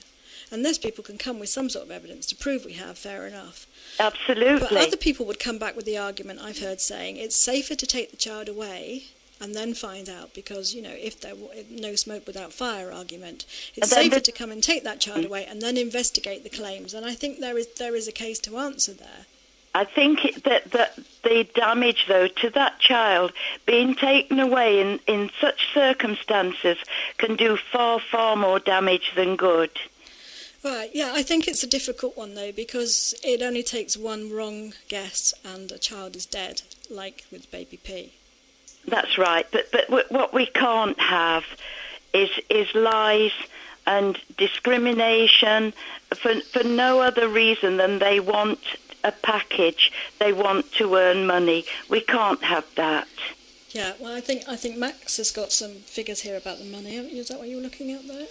Unless people can come with some sort of evidence to prove we have, fair enough. Absolutely. But other people would come back with the argument I've heard saying it's safer to take the child away and then find out, because, if there were no smoke without fire argument, it's safer to come and take that child away and then investigate the claims. And I think there is a case to answer there. I think that the damage, though, to that child being taken away in such circumstances can do far, far more damage than good. Right, yeah, I think it's a difficult one, though, because it only takes one wrong guess and a child is dead, like with baby P. That's right, but what we can't have is lies and discrimination for no other reason than they want a package, they want to earn money. We can't have that. Yeah, well, I think Max has got some figures here about the money. Is that what you were looking at there?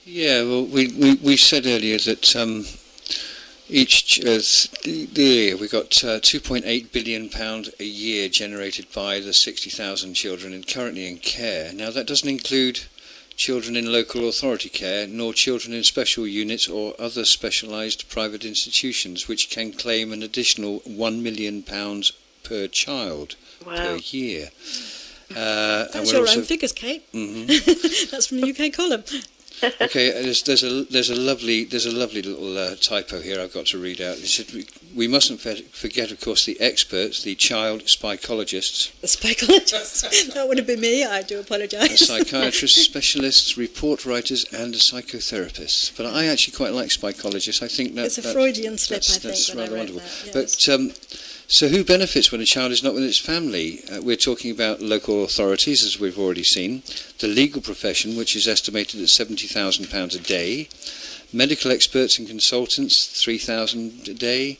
Yeah, well, we said earlier that each year we got £2.8 billion a year generated by the 60,000 children currently in care. Now that doesn't include children in local authority care, nor children in special units or other specialised private institutions, which can claim an additional £1 million per child per year. That's your own figures, Kate. Mm-hmm. That's from the UK column. Okay, there's a lovely little typo here I've got to read out. It said we mustn't forget, of course, the experts, the child psychologists. The psychologists. That would have been me. I do apologise. Psychiatrists, specialists, report writers, and psychotherapists. But I actually quite like psychologists. I think it's a Freudian slip. That's when rather I read wonderful. That, yes. But so who benefits when a child is not with its family? We're talking about local authorities, as we've already seen, the legal profession, which is estimated at £70,000 a day, medical experts and consultants, £3,000 a day,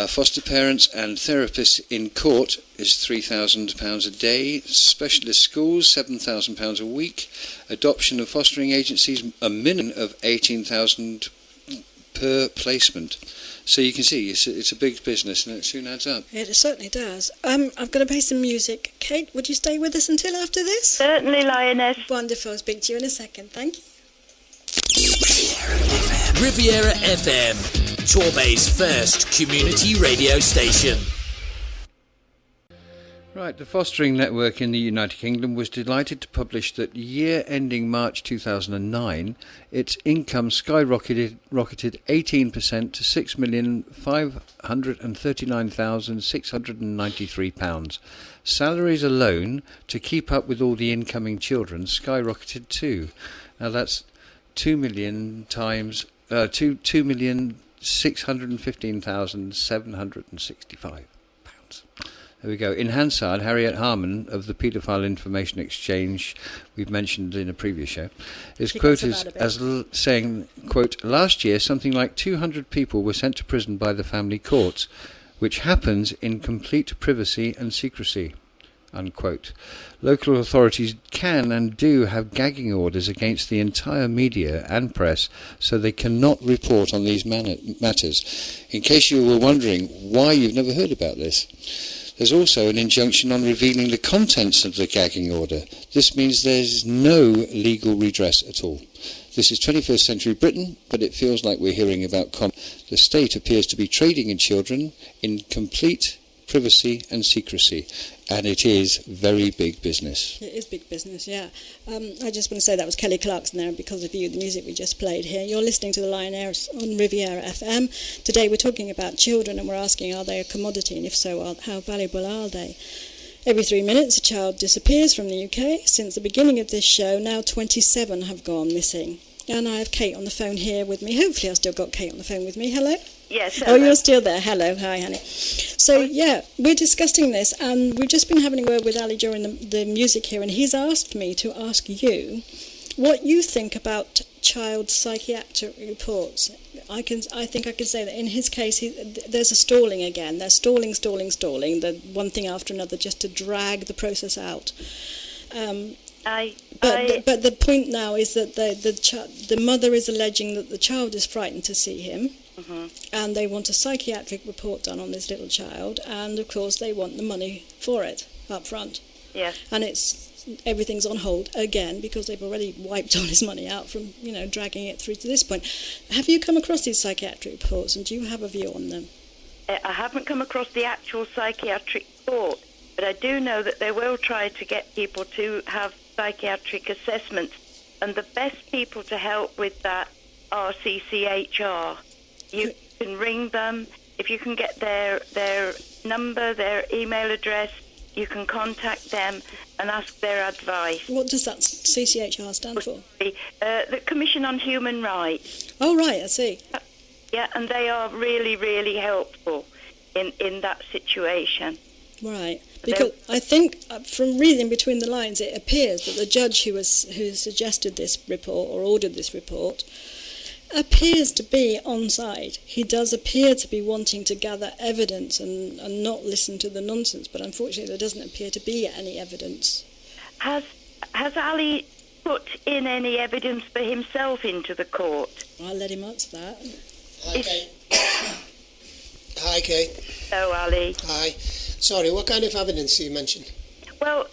foster parents and therapists in court is £3,000 a day, specialist schools, £7,000 a week, adoption and fostering agencies, a minimum of £18,000 per placement. So you can see it's a big business, and it soon adds up. It certainly does. I'm going to play some music. Kate, would you stay with us until after this? Certainly, Lioness. Wonderful. I'll speak to you in a second. Thank you. Riviera FM, Torbay's first community radio station. Right, the fostering network in the United Kingdom was delighted to publish that year ending March 2009, its income skyrocketed 18% to £6,539,693. Salaries alone, to keep up with all the incoming children, skyrocketed too. Now that's 2 million times 2,615,765 pounds. There we go. In Hansard, Harriet Harman of the Paedophile Information Exchange, we've mentioned in a previous show, is quoted as saying, quote, last year something like 200 people were sent to prison by the family courts, which happens in complete privacy and secrecy, unquote. Local authorities can and do have gagging orders against the entire media and press, so they cannot report on these matters. In case you were wondering why you've never heard about this, there's also an injunction on revealing the contents of the gagging order. This means there's no legal redress at all. This is 21st century Britain, but it feels like we're hearing about the state appears to be trading in children in complete privacy and secrecy, and it is very big business. It is big business, yeah. I just want to say that was Kelly Clarkson there, and because of you, the music we just played here. You're listening to the Lioness on Riviera FM. Today we're talking about children, and we're asking, are they a commodity, and if so, how valuable are they? Every 3 minutes a child disappears from the UK. Since the beginning of this show, now 27 have gone missing. And I have Kate on the phone here with me. Hopefully I've still got Kate on the phone with me. Hello? Yes. Hello. Oh, you're still there. Hello. Hi, honey. So, yeah, we're discussing this, and we've just been having a word with Ali during the music here, and he's asked me to ask you what you think about child psychiatric reports. I think I can say that in his case, there's a stalling again. They're stalling, the one thing after another, just to drag the process out. But the point now is that the mother is alleging that the child is frightened to see him, and they want a psychiatric report done on this little child, and of course they want the money for it up front. Yes. And everything's on hold again because they've already wiped all his money out from dragging it through to this point. Have you come across these psychiatric reports, and do you have a view on them? I haven't come across the actual psychiatric report, but I do know that they will try to get people to have psychiatric assessments, and the best people to help with that are CCHR. You can ring them. If you can get their number, their email address, you can contact them and ask their advice. What does that CCHR stand for? The Commission on Human Rights. Oh, right, I see. Yeah, and they are really, really helpful in that situation. Right, because I think from reading between the lines, it appears that the judge who suggested this report or ordered this report appears to be on side. He does appear to be wanting to gather evidence and not listen to the nonsense, but unfortunately there doesn't appear to be any evidence. Has Ali put in any evidence for himself into the court? I'll let him answer that. Hi, Kate. Hi, Kate. Hello, Ali. Hi. Sorry, what kind of evidence you mentioned? Well,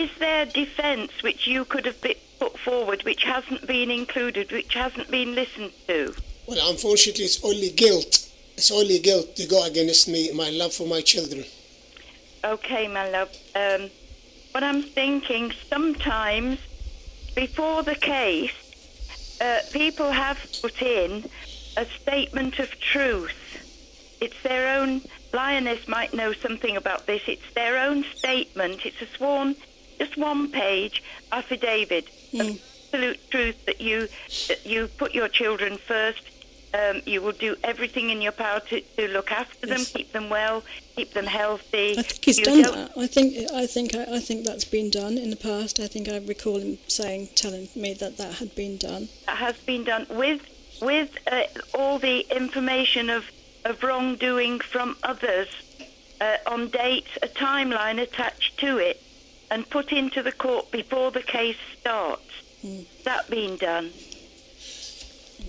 is there defence which you could have put forward which hasn't been included, which hasn't been listened to? Well, unfortunately, it's only guilt. It's only guilt to go against me, my love for my children. Okay, my love. What I'm thinking, sometimes before the case, people have put in a statement of truth. It's their own, Lioness might know something about this, it's their own statement. It's a sworn, just one-page affidavit of absolute truth that you put your children first. You will do everything in your power to look after them, keep them well, keep them healthy. I think he's done that. I think that's been done in the past. I think I recall him telling me that had been done. That has been done with all the information of wrongdoing from others on dates, a timeline attached to it, and put into the court before the case starts. That being done.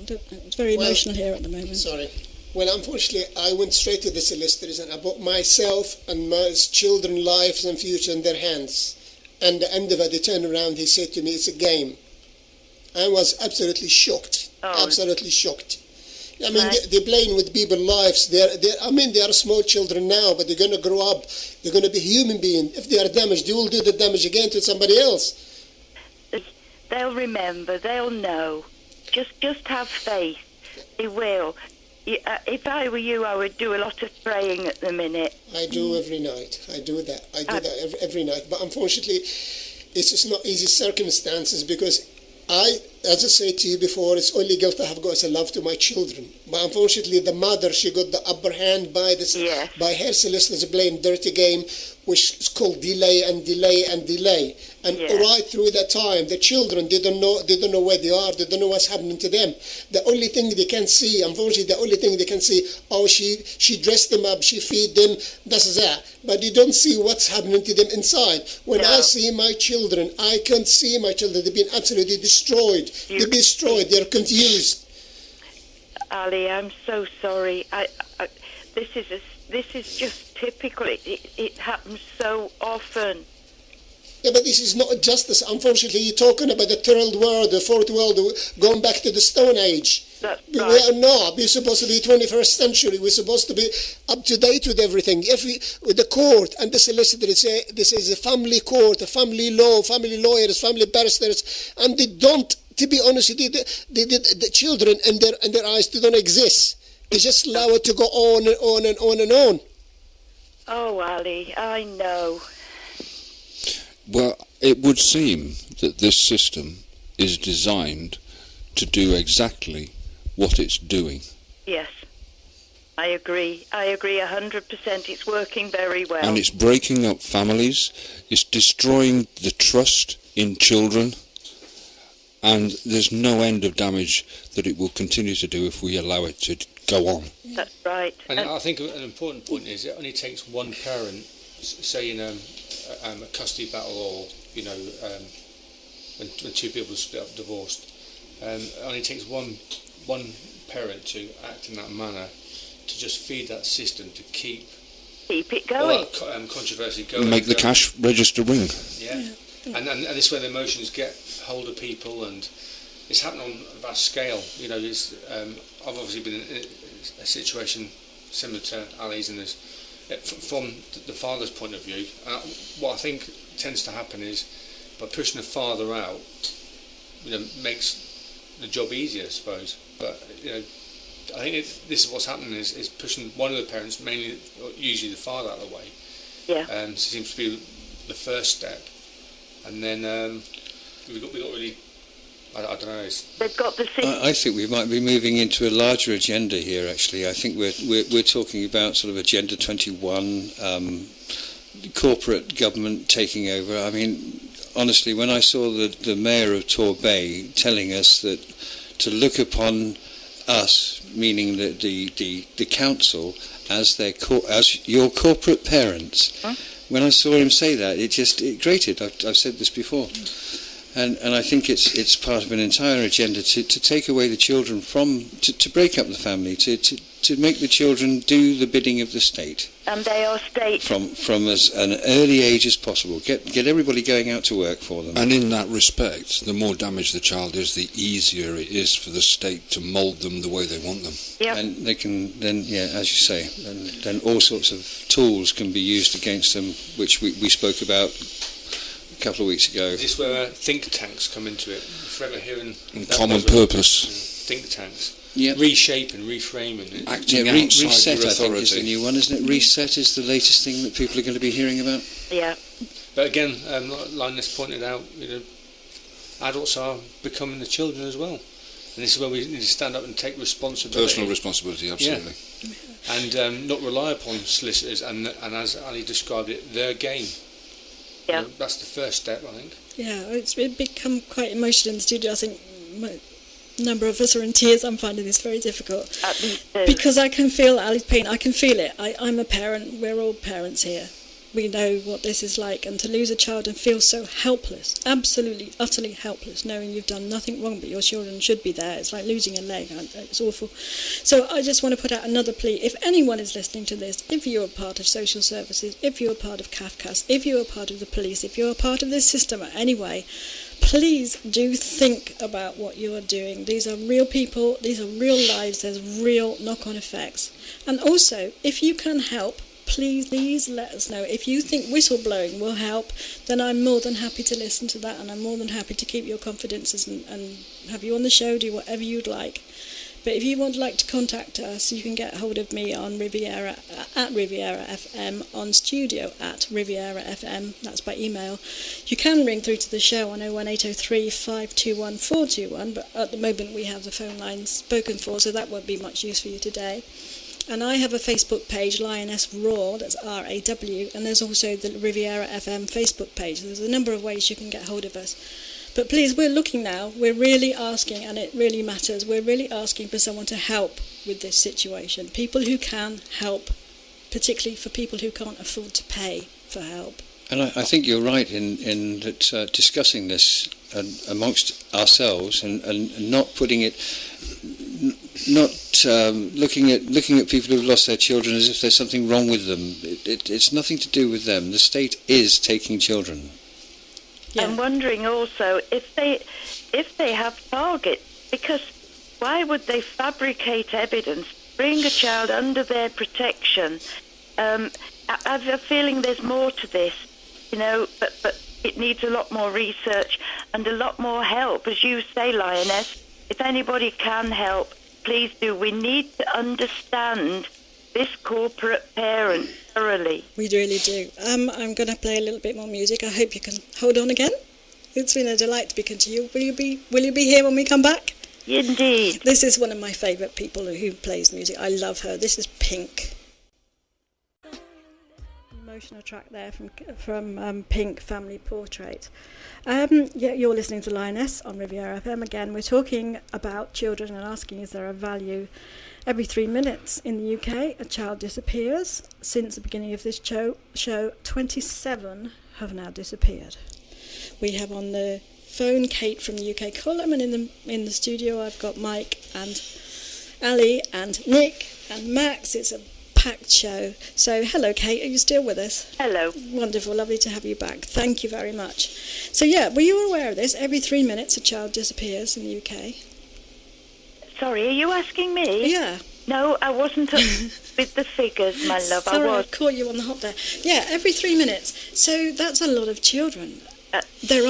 It's very emotional here at the moment. Sorry. Well, unfortunately, I went straight to the solicitors and I put myself and my children's lives and future in their hands. And the end of it, they turned around, he said to me, it's a game. I was absolutely shocked. Absolutely shocked. I mean, they're playing with people's lives. They are small children now, but they're going to grow up. They're going to be human beings. If they are damaged, they will do the damage again to somebody else. They'll remember. They'll know. Just have faith. They will. If I were you, I would do a lot of praying at the minute. I do every night. I do that every night. But unfortunately, it's just not easy circumstances because as I said to you before, it's only guilt I have got is a love to my children. But unfortunately, the mother, she got the upper hand by her solicitors playing dirty game, which is called delay and delay and delay. And right through that time, the children, they don't know where they are, they don't know what's happening to them. The only thing they can see, unfortunately, she dressed them up, she feed them, that's that. But they don't see what's happening to them inside. When I see my children, I can't see my children. They've been absolutely destroyed. They're destroyed. They're confused. Ali, I'm so sorry. This is just typical. It happens so often. Yeah, but this is not justice. Unfortunately, you're talking about the third world, the fourth world, going back to the Stone Age. That's We right. are not. We're supposed to be 21st century. We're supposed to be up to date with everything. With the court and the solicitor say this is a family court, a family law, family lawyers, family barristers, and they don't. To be honest with you, the children in their eyes, they don't exist. They just allow it to go on and on and on and on. Oh, Ali, I know. Well, it would seem that this system is designed to do exactly what it's doing. Yes, I agree. I agree 100%. It's working very well. And it's breaking up families, it's destroying the trust in children, and there's no end of damage that it will continue to do if we allow it to go on. That's right. And I think an important point is it only takes one parent, say in a custody battle, or when two people split up divorced, it only takes one parent to act in that manner to just feed that system to keep it going. All that controversy going. Make the cash register ring. Yeah. And this is where the emotions get hold of people, and it's happened on a vast scale. I've obviously been in a situation similar to Ali's in this. From the father's point of view, what I think tends to happen is by pushing the father out, makes the job easier, I suppose. But I think this is what's happening is pushing one of the parents, mainly usually the father, out of the way. Yeah. Seems to be the first step, and then we've got really. I don't know. They've got the I think we might be moving into a larger agenda here. Actually, I think we're talking about sort of Agenda 21, corporate government taking over. I mean, honestly, when I saw the mayor of Torbay telling us that to look upon us, meaning the council, as your corporate parents, when I saw him say that, it grated. I've said this before. And I think it's part of an entire agenda to take away the children to break up the family, to to make the children do the bidding of the state. And they are state. From as an early age as possible. Get everybody going out to work for them. And in that respect, the more damaged the child is, the easier it is for the state to mould them the way they want them. Yep. And they can then, as you say, then all sorts of tools can be used against them, which we spoke about a couple of weeks ago. Is this where think tanks come into it? Forever hearing Common purpose. Think tanks. Yep. Reshaping, reframing. Acting outside Reset, your I think, is the authority. new one, isn't it? Reset is the latest thing that people are going to be hearing about. Yeah. But again, like Linus pointed out, adults are becoming the children as well. And this is where we need to stand up and take responsibility. Personal responsibility, absolutely. Yeah. And not rely upon solicitors and as Ali described it, their game. Yeah. That's the first step, I think. Yeah, it's become quite emotional in the studio. I think a number of us are in tears. I'm finding this very difficult. Because I can feel Ali's pain. I can feel it. I'm a parent. We're all parents here. We know what this is like. And to lose a child and feel so helpless, absolutely, utterly helpless, knowing you've done nothing wrong but your children should be there. It's like losing a leg. It's awful. So I just want to put out another plea. If anyone is listening to this, if you're a part of social services, if you're a part of CAFCAS, if you're a part of the police, if you're a part of this system anyway, please do think about what you are doing. These are real people, these are real lives, there's real knock-on effects. And also, if you can help, please let us know. If you think whistleblowing will help, then I'm more than happy to listen to that, and I'm more than happy to keep your confidences and have you on the show, do whatever you'd like. But if you would like to contact us, you can get hold of me on Riviera, at Riviera FM, on studio at Riviera FM, that's by email. You can ring through to the show on 01803 521 421, but at the moment we have the phone lines spoken for, so that won't be much use for you today. And I have a Facebook page, Lioness Raw, that's RAW, and there's also the Riviera FM Facebook page. There's a number of ways you can get hold of us. But please, we're looking now, we're really asking, and it really matters, we're really asking for someone to help with this situation. People who can help, particularly for people who can't afford to pay for help. And I think you're right in that discussing this amongst ourselves and not putting it, not looking at people who've lost their children as if there's something wrong with them. It's nothing to do with them. The state is taking children. Yeah. I'm wondering also if they have targets, because why would they fabricate evidence, bring a child under their protection? I have a feeling there's more to this, but it needs a lot more research and a lot more help. As you say, Lioness, if anybody can help, please do. We need to understand this corporate parent thoroughly. We really do. I'm going to play a little bit more music. I hope you can hold on again. It's been a delight speaking to you. Will you be here when we come back? Indeed. This is one of my favourite people who plays music. I love her. This is Pink. Emotional track there from Pink, Family Portrait. You're listening to Lioness on Riviera FM. Again, we're talking about children and asking, is there a value? Every 3 minutes in the UK, a child disappears. Since the beginning of this show, 27 have now disappeared. We have on the phone Kate from the UK column, and in the studio I've got Mike and Ali and Nick and Max. It's a packed show. So hello Kate, are you still with us? Hello. Wonderful, lovely to have you back. Thank you very much. So were you aware of this? Every 3 minutes a child disappears in the UK. Sorry, are you asking me? Yeah. No, I wasn't with the figures, my love. Sorry, I was. I caught you on the hop there. Yeah, every 3 minutes. So that's a lot of children. There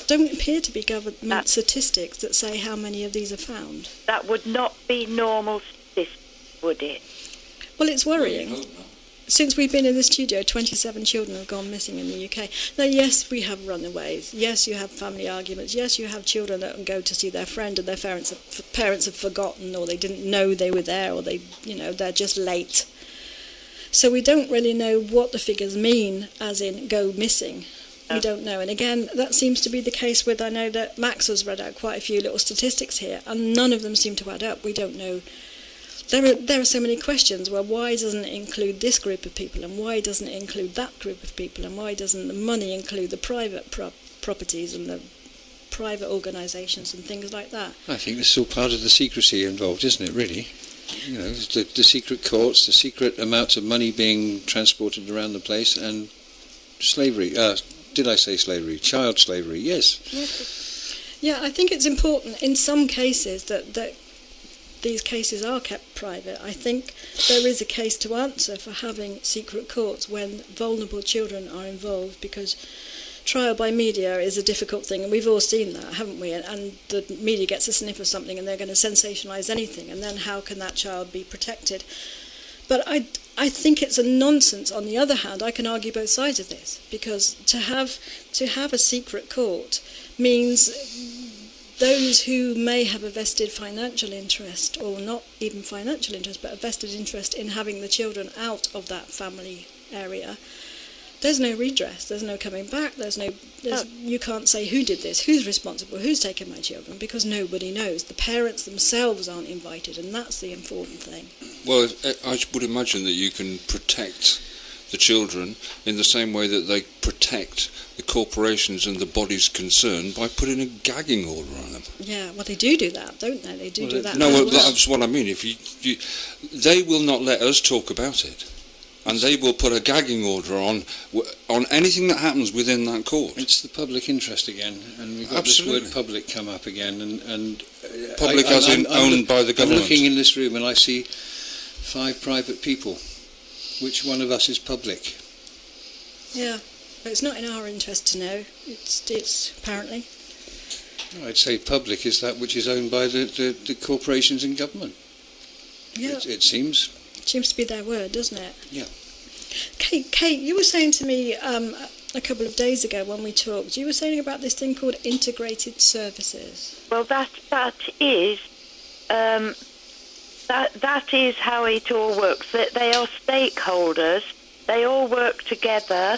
don't appear to be government statistics that say how many of these are found. That would not be normal statistics, would it? Well, it's worrying. Since we've been in the studio, 27 children have gone missing in the UK. Now, yes, we have runaways. Yes, you have family arguments. Yes, you have children that go to see their friend and their parents have forgotten, or they didn't know they were there, or they're just late. So we don't really know what the figures mean, as in go missing. We don't know. And again, that seems to be the case with, I know that Max has read out quite a few little statistics here, and none of them seem to add up. We don't know. There are so many questions. Well, why doesn't it include this group of people, and why doesn't it include that group of people, and why doesn't the money include the private properties and the private organisations and things like that. I think this is all part of the secrecy involved, isn't it, really? You know, the secret courts, the secret amounts of money being transported around the place, and slavery. Did I say slavery? Child slavery, yes. Yeah, I think it's important in some cases that these cases are kept private. I think there is a case to answer for having secret courts when vulnerable children are involved, because trial by media is a difficult thing, and we've all seen that, haven't we? And the media gets a sniff of something and they're going to sensationalise anything, and then how can that child be protected? But I think it's a nonsense. On the other hand, I can argue both sides of this, because to have a secret court means those who may have a vested financial interest, or not even financial interest, but a vested interest in having the children out of that family area, there's no redress, there's no coming back, you can't say who did this, who's responsible, who's taken my children, because nobody knows. The parents themselves aren't invited, and that's the important thing. Well, I would imagine that you can protect the children in the same way that they protect the corporations and the bodies concerned by putting a gagging order on them. Yeah, well, they do that, don't they? They do that. No, well, that's what I mean. If they will not let us talk about it. And they will put a gagging order on anything that happens within that court. It's the public interest again, and we've got this word public come up again. And public as in owned by the government. I'm looking in this room and I see 5 private people. Which one of us is public? Yeah, but it's not in our interest to know. It's apparently. No, I'd say public is that which is owned by the corporations and government. Yeah. It seems. Seems to be their word, doesn't it? Yeah. Kate, you were saying to me a couple of days ago when we talked, you were saying about this thing called integrated services. Well, that is how it all works. That they are stakeholders. They all work together,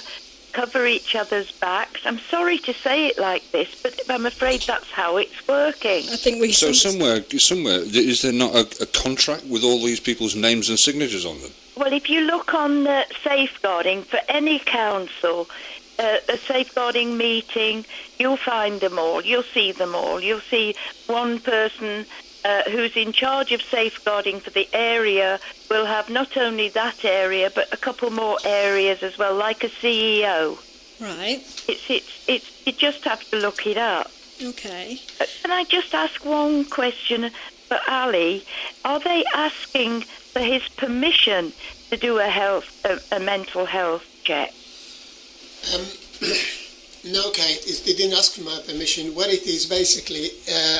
cover each other's backs. I'm sorry to say it like this, but I'm afraid that's how it's working. I think So somewhere, is there not a contract with all these people's names and signatures on them? Well, if you look on safeguarding for any council, a safeguarding meeting, you'll find them all. You'll see them all. You'll see one person who's in charge of safeguarding for the area will have not only that area but a couple more areas as well, like a CEO. Right. You just have to look it up. Okay. Can I just ask one question for Ali? Are they asking for his permission to do a mental health check? No, Kate, they didn't ask for my permission. What it is basically,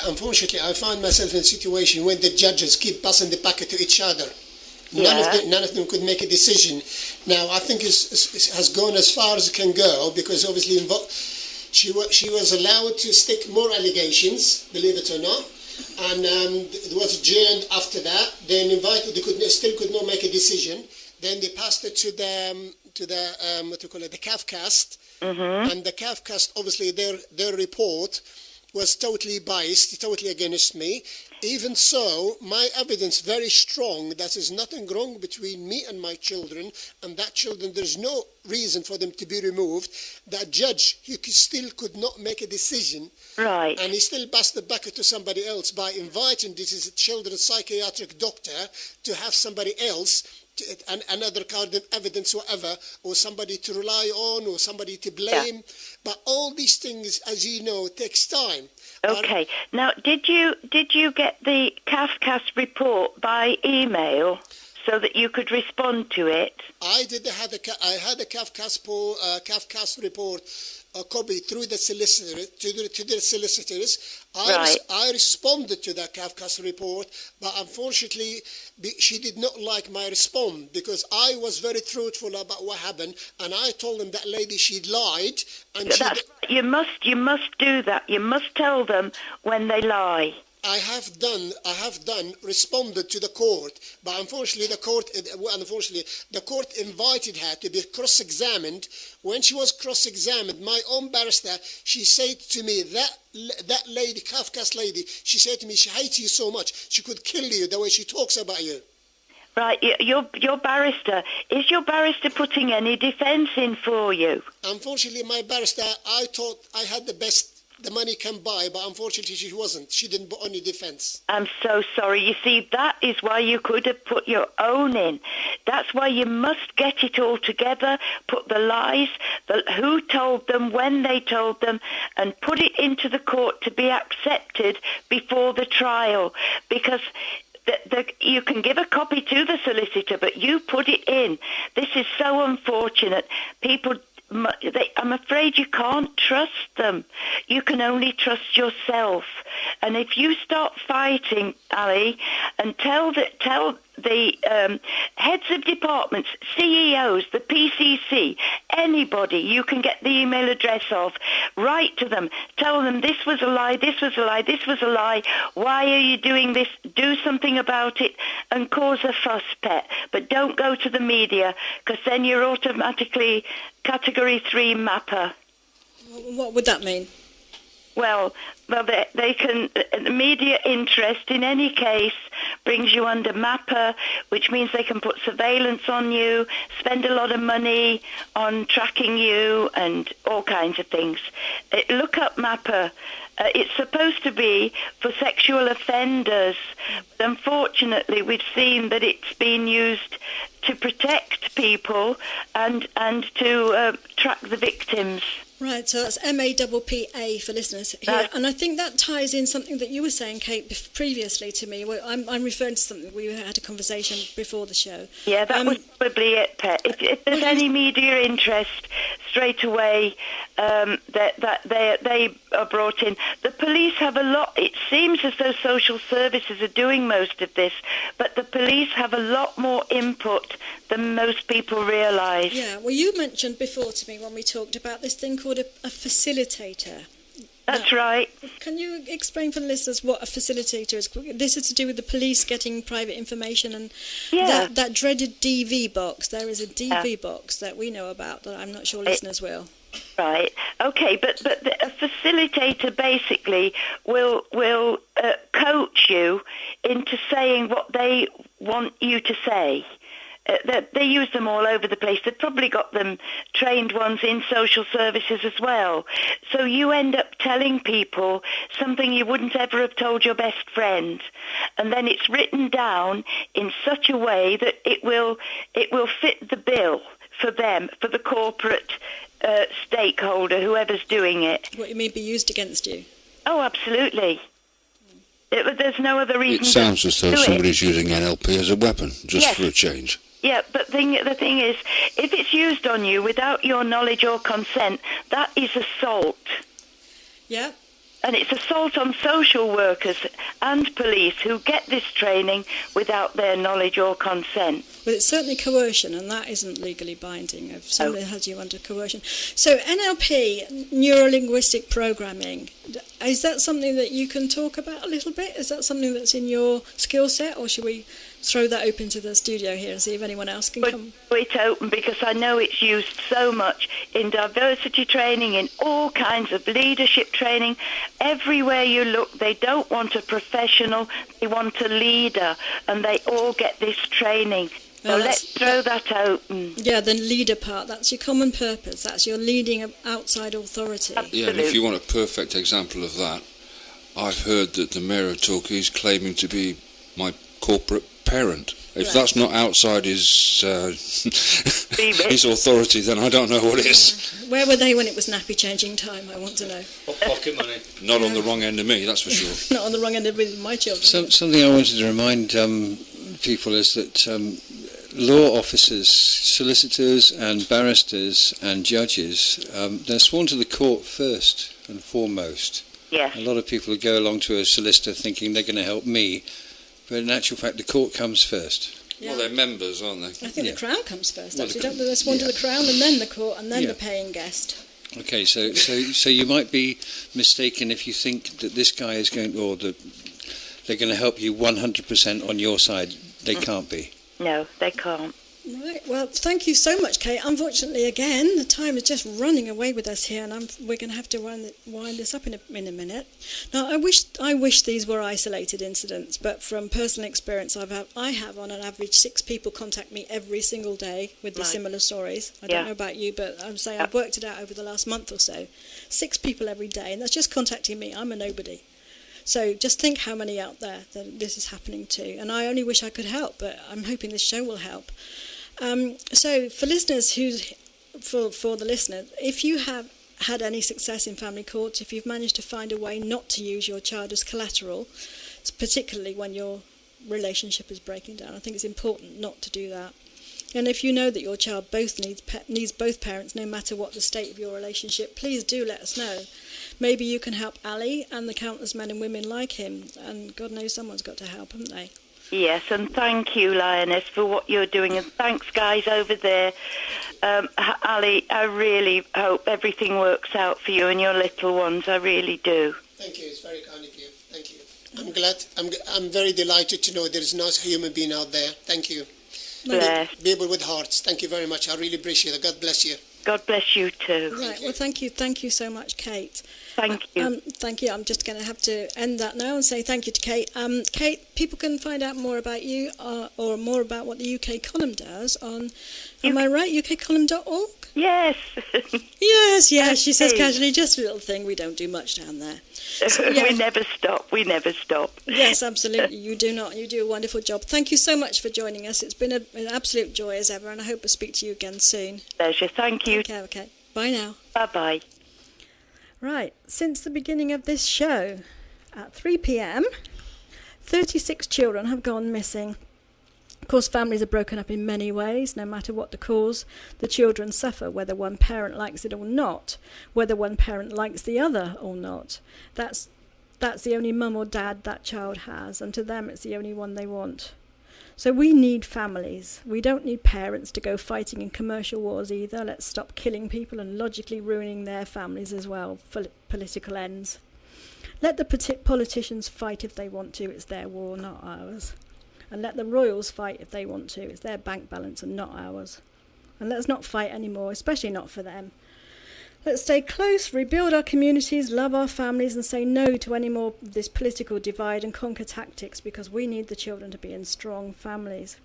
unfortunately, I find myself in a situation when the judges keep passing the packet to each other. None of them could make a decision. Now, I think it has gone as far as it can go, because obviously she was allowed to stick more allegations, believe it or not, and it was adjourned after that. Then invited, they still could not make a decision. Then they passed it to the CAFCAST. Mm-hmm. And the CAFCAST, obviously, their report was totally biased, totally against me. Even so, my evidence very strong that there's nothing wrong between me and my children, and that children, there's no reason for them to be removed. That judge, he still could not make a decision. Right. And he still passed the bucket to somebody else by inviting this children's psychiatric doctor to have somebody else, another kind of evidence, whatever, or somebody to rely on, or somebody to blame. Yeah. But all these things, as you know, takes time. Okay. Now, did you get the CAFCAST report by email so that you could respond to it? I had a CAFCAST report, a copy through the solicitor to the solicitors. I responded to that CAFCAST report, but unfortunately she did not like my response, because I was very truthful about what happened, and I told them that lady she lied. And you must do that. You must tell them when they lie. I have done, responded to the court, but unfortunately the court invited her to be cross-examined. When she was cross-examined, my own barrister, she said to me, that lady, Kafka's lady, she said to me, she hates you so much, she could kill you the way she talks about you. Right, your barrister, is your barrister putting any defence in for you? Unfortunately, my barrister, I thought I had the best the money can buy, but unfortunately she wasn't. She didn't put any defense. I'm so sorry. You see, that is why you could have put your own in. That's why you must get it all together, put the lies, who told them, when they told them, and put it into the court to be accepted before the trial. Because you can give a copy to the solicitor, but you put it in. This is so unfortunate. People... I'm afraid you can't trust them. You can only trust yourself. And if you start fighting, Ali, and tell the heads of departments, CEOs, the PCC, anybody you can get the email address of, write to them, tell them this was a lie, this was a lie, this was a lie, why are you doing this, do something about it, and cause a fuss, pet. But don't go to the media, because then you're automatically Category 3 mapper. What would that mean? Well, they can. The media interest in any case brings you under mapper, which means they can put surveillance on you, spend a lot of money on tracking you, and all kinds of things. Look up mapper. It's supposed to be for sexual offenders. But unfortunately, we've seen that it's been used to protect people and to track the victims. Right, so that's MAPPA for listeners here. And I think that ties in something that you were saying, Kate, previously to me. I'm referring to something we had a conversation before the show. Yeah, that was probably it, Pet. If there's any media interest, straight away that they are brought in. The police have a lot. It seems as though social services are doing most of this, but the police have a lot more input than most people realise. Yeah, well, you mentioned before to me when we talked about this thing called a facilitator. That's right. Can you explain for the listeners what a facilitator is? This is to do with the police getting private information and that dreaded DV box. There is a DV box that we know about that I'm not sure listeners will. Right. Okay, but a facilitator basically will coach you into saying what they want you to say. They use them all over the place. They've probably got them trained ones in social services as well. So you end up telling people something you wouldn't ever have told your best friend. And then it's written down in such a way that it will fit the bill for them, for the corporate stakeholder, whoever's doing it. What you mean be used against you? Oh, absolutely. There's no other reason. It sounds as though somebody's using NLP as a weapon, just for a change. Yeah, but the thing is, if it's used on you without your knowledge or consent, that is assault. Yeah. And it's assault on social workers and police who get this training without their knowledge or consent. But it's certainly coercion, and that isn't legally binding if somebody has you under coercion. So NLP, neuro-linguistic programming, is that something that you can talk about a little bit? Is that something that's in your skill set, or should we throw that open to the studio here and see if anyone else can come? It's open because I know it's used so much in diversity training, in all kinds of leadership training. Everywhere you look, they don't want a professional, they want a leader, and they all get this training. So let's throw that open. Yeah, the leader part, that's your common purpose. That's your leading outside authority. Absolutely. Yeah, and if you want a perfect example of that, I've heard that the Mayor of Torquay is claiming to be my corporate parent. If that's not outside his his authority, then I don't know what is. Where were they when it was nappy changing time, I want to know. Pocket money. Not on the wrong end of me, that's for sure. Not on the wrong end of my children. Something I wanted to remind people is that law officers, solicitors and barristers and judges, they're sworn to the court first and foremost. Yes. A lot of people go along to a solicitor thinking they're going to help me, but in actual fact the court comes first. Yeah. Well, they're members, aren't they? I think the Crown comes first, Well, actually. Don't they sworn to the Crown and then the court and then the paying guest? Okay, so you might be mistaken if you think that this guy is going, or that they're going to help you 100% on your side. They can't be. No, they can't. Right. Right, well, thank you so much, Kate. Unfortunately, again, the time is just running away with us here, and we're going to have to wind this up in a minute. Now, I wish these were isolated incidents, but from personal experience, I have on an average 6 people contact me every single day with the similar stories. I don't know about you, but I'm saying I've worked it out over the last month or so. 6 people every day, and that's just contacting me. I'm a nobody. So just think how many out there that this is happening to. And I only wish I could help, but I'm hoping this show will help. So for listeners for the listener, if you have had any success in family courts, if you've managed to find a way not to use your child as collateral, particularly when your relationship is breaking down, I think it's important not to do that. And if you know that your child needs both parents, no matter what the state of your relationship, please do let us know. Maybe you can help Ali and the countless men and women like him, and God knows someone's got to help, haven't they? Yes, and thank you, Lioness, for what you're doing, and thanks, guys, over there. Ali, I really hope everything works out for you and your little ones. I really do. Thank you. It's very kind of you. Thank you. I'm glad. I'm very delighted to know there is no human being out there. Thank you. Bless. People with hearts. Thank you very much. I really appreciate it. God bless you. God bless you too. Right, well, thank you. Thank you so much, Kate. Thank you. Thank you. I'm just going to have to end that now and say thank you to Kate. Kate, people can find out more about you or more about what the UK Column does on, am I right, ukcolumn.org? Yes. Yes, she says casually, just a little thing. We don't do much down there. So, yeah. We never stop. Yes, absolutely. You do not. You do a wonderful job. Thank you so much for joining us. It's been an absolute joy as ever, and I hope to speak to you again soon. Pleasure. Thank you. Okay. Bye now. Bye-bye. Right. Since the beginning of this show, at 3 p.m, 36 children have gone missing. Of course, families are broken up in many ways. No matter what the cause, the children suffer, whether one parent likes it or not, whether one parent likes the other or not. That's the only mum or dad that child has, and to them it's the only one they want. So we need families. We don't need parents to go fighting in commercial wars either. Let's stop killing people and logically ruining their families as well for political ends. Let the politicians fight if they want to. It's their war, not ours. And let the royals fight if they want to. It's their bank balance and not ours. And let's not fight anymore, especially not for them. Let's stay close, rebuild our communities, love our families, and say no to any more of this political divide and conquer tactics, because we need the children to be in strong families.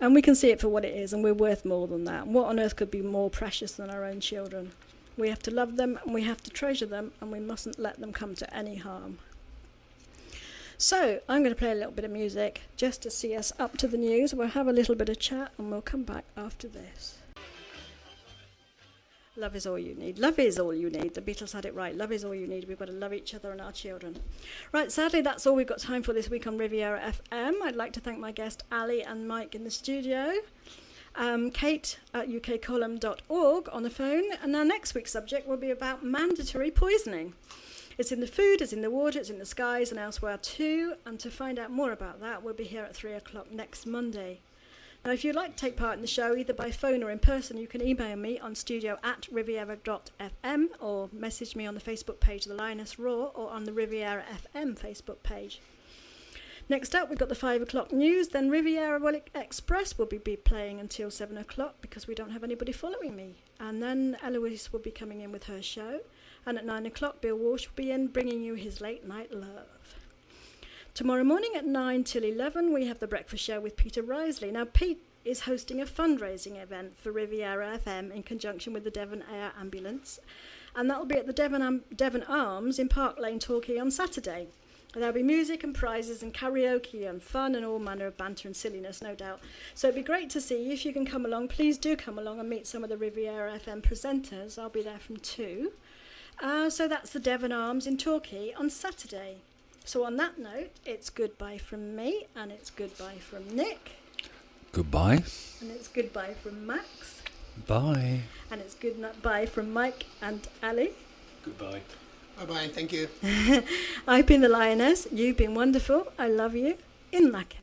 And we can see it for what it is, and we're worth more than that. What on earth could be more precious than our own children? We have to love them, and we have to treasure them, and we mustn't let them come to any harm. So, I'm going to play a little bit of music just to see us up to the news. We'll have a little bit of chat and we'll come back after this. Love is all you need. Love is all you need. The Beatles had it right. Love is all you need. We've got to love each other and our children. Right, sadly, that's all we've got time for this week on Riviera FM. I'd like to thank my guest, Ali and Mike in the studio. Kate at ukcolumn.org on the phone. And our next week's subject will be about mandatory poisoning. It's in the food, it's in the water, it's in the skies and elsewhere too. And to find out more about that, we'll be here at 3 o'clock next Monday. Now, if you'd like to take part in the show, either by phone or in person, you can email me on studio@riviera.fm or message me on the Facebook page, The Lioness Raw, or on the Riviera FM Facebook page. Next up, we've got the 5 o'clock news. Then Riviera Express will be playing until 7 o'clock because we don't have anybody following me. And then Eloise will be coming in with her show. And at 9 o'clock, Bill Walsh will be in bringing you his late night love. Tomorrow morning at 9 till 11, we have the breakfast show with Peter Risley. Now, Pete is hosting a fundraising event for Riviera FM in conjunction with the Devon Air Ambulance. And that will be at the Devon Arms in Park Lane, Torquay on Saturday. And there'll be music and prizes and karaoke and fun and all manner of banter and silliness, no doubt. So it'd be great to see you. If you can come along, please do come along and meet some of the Riviera FM presenters. I'll be there from 2. So that's the Devon Arms in Torquay on Saturday. So on that note, it's goodbye from me, and it's goodbye from Nick. Goodbye. And it's goodbye from Max. Bye. And it's goodbye from Mike and Ali. Goodbye. Bye-bye, thank you. I've been the Lioness. You've been wonderful. I love you. In Lacquer.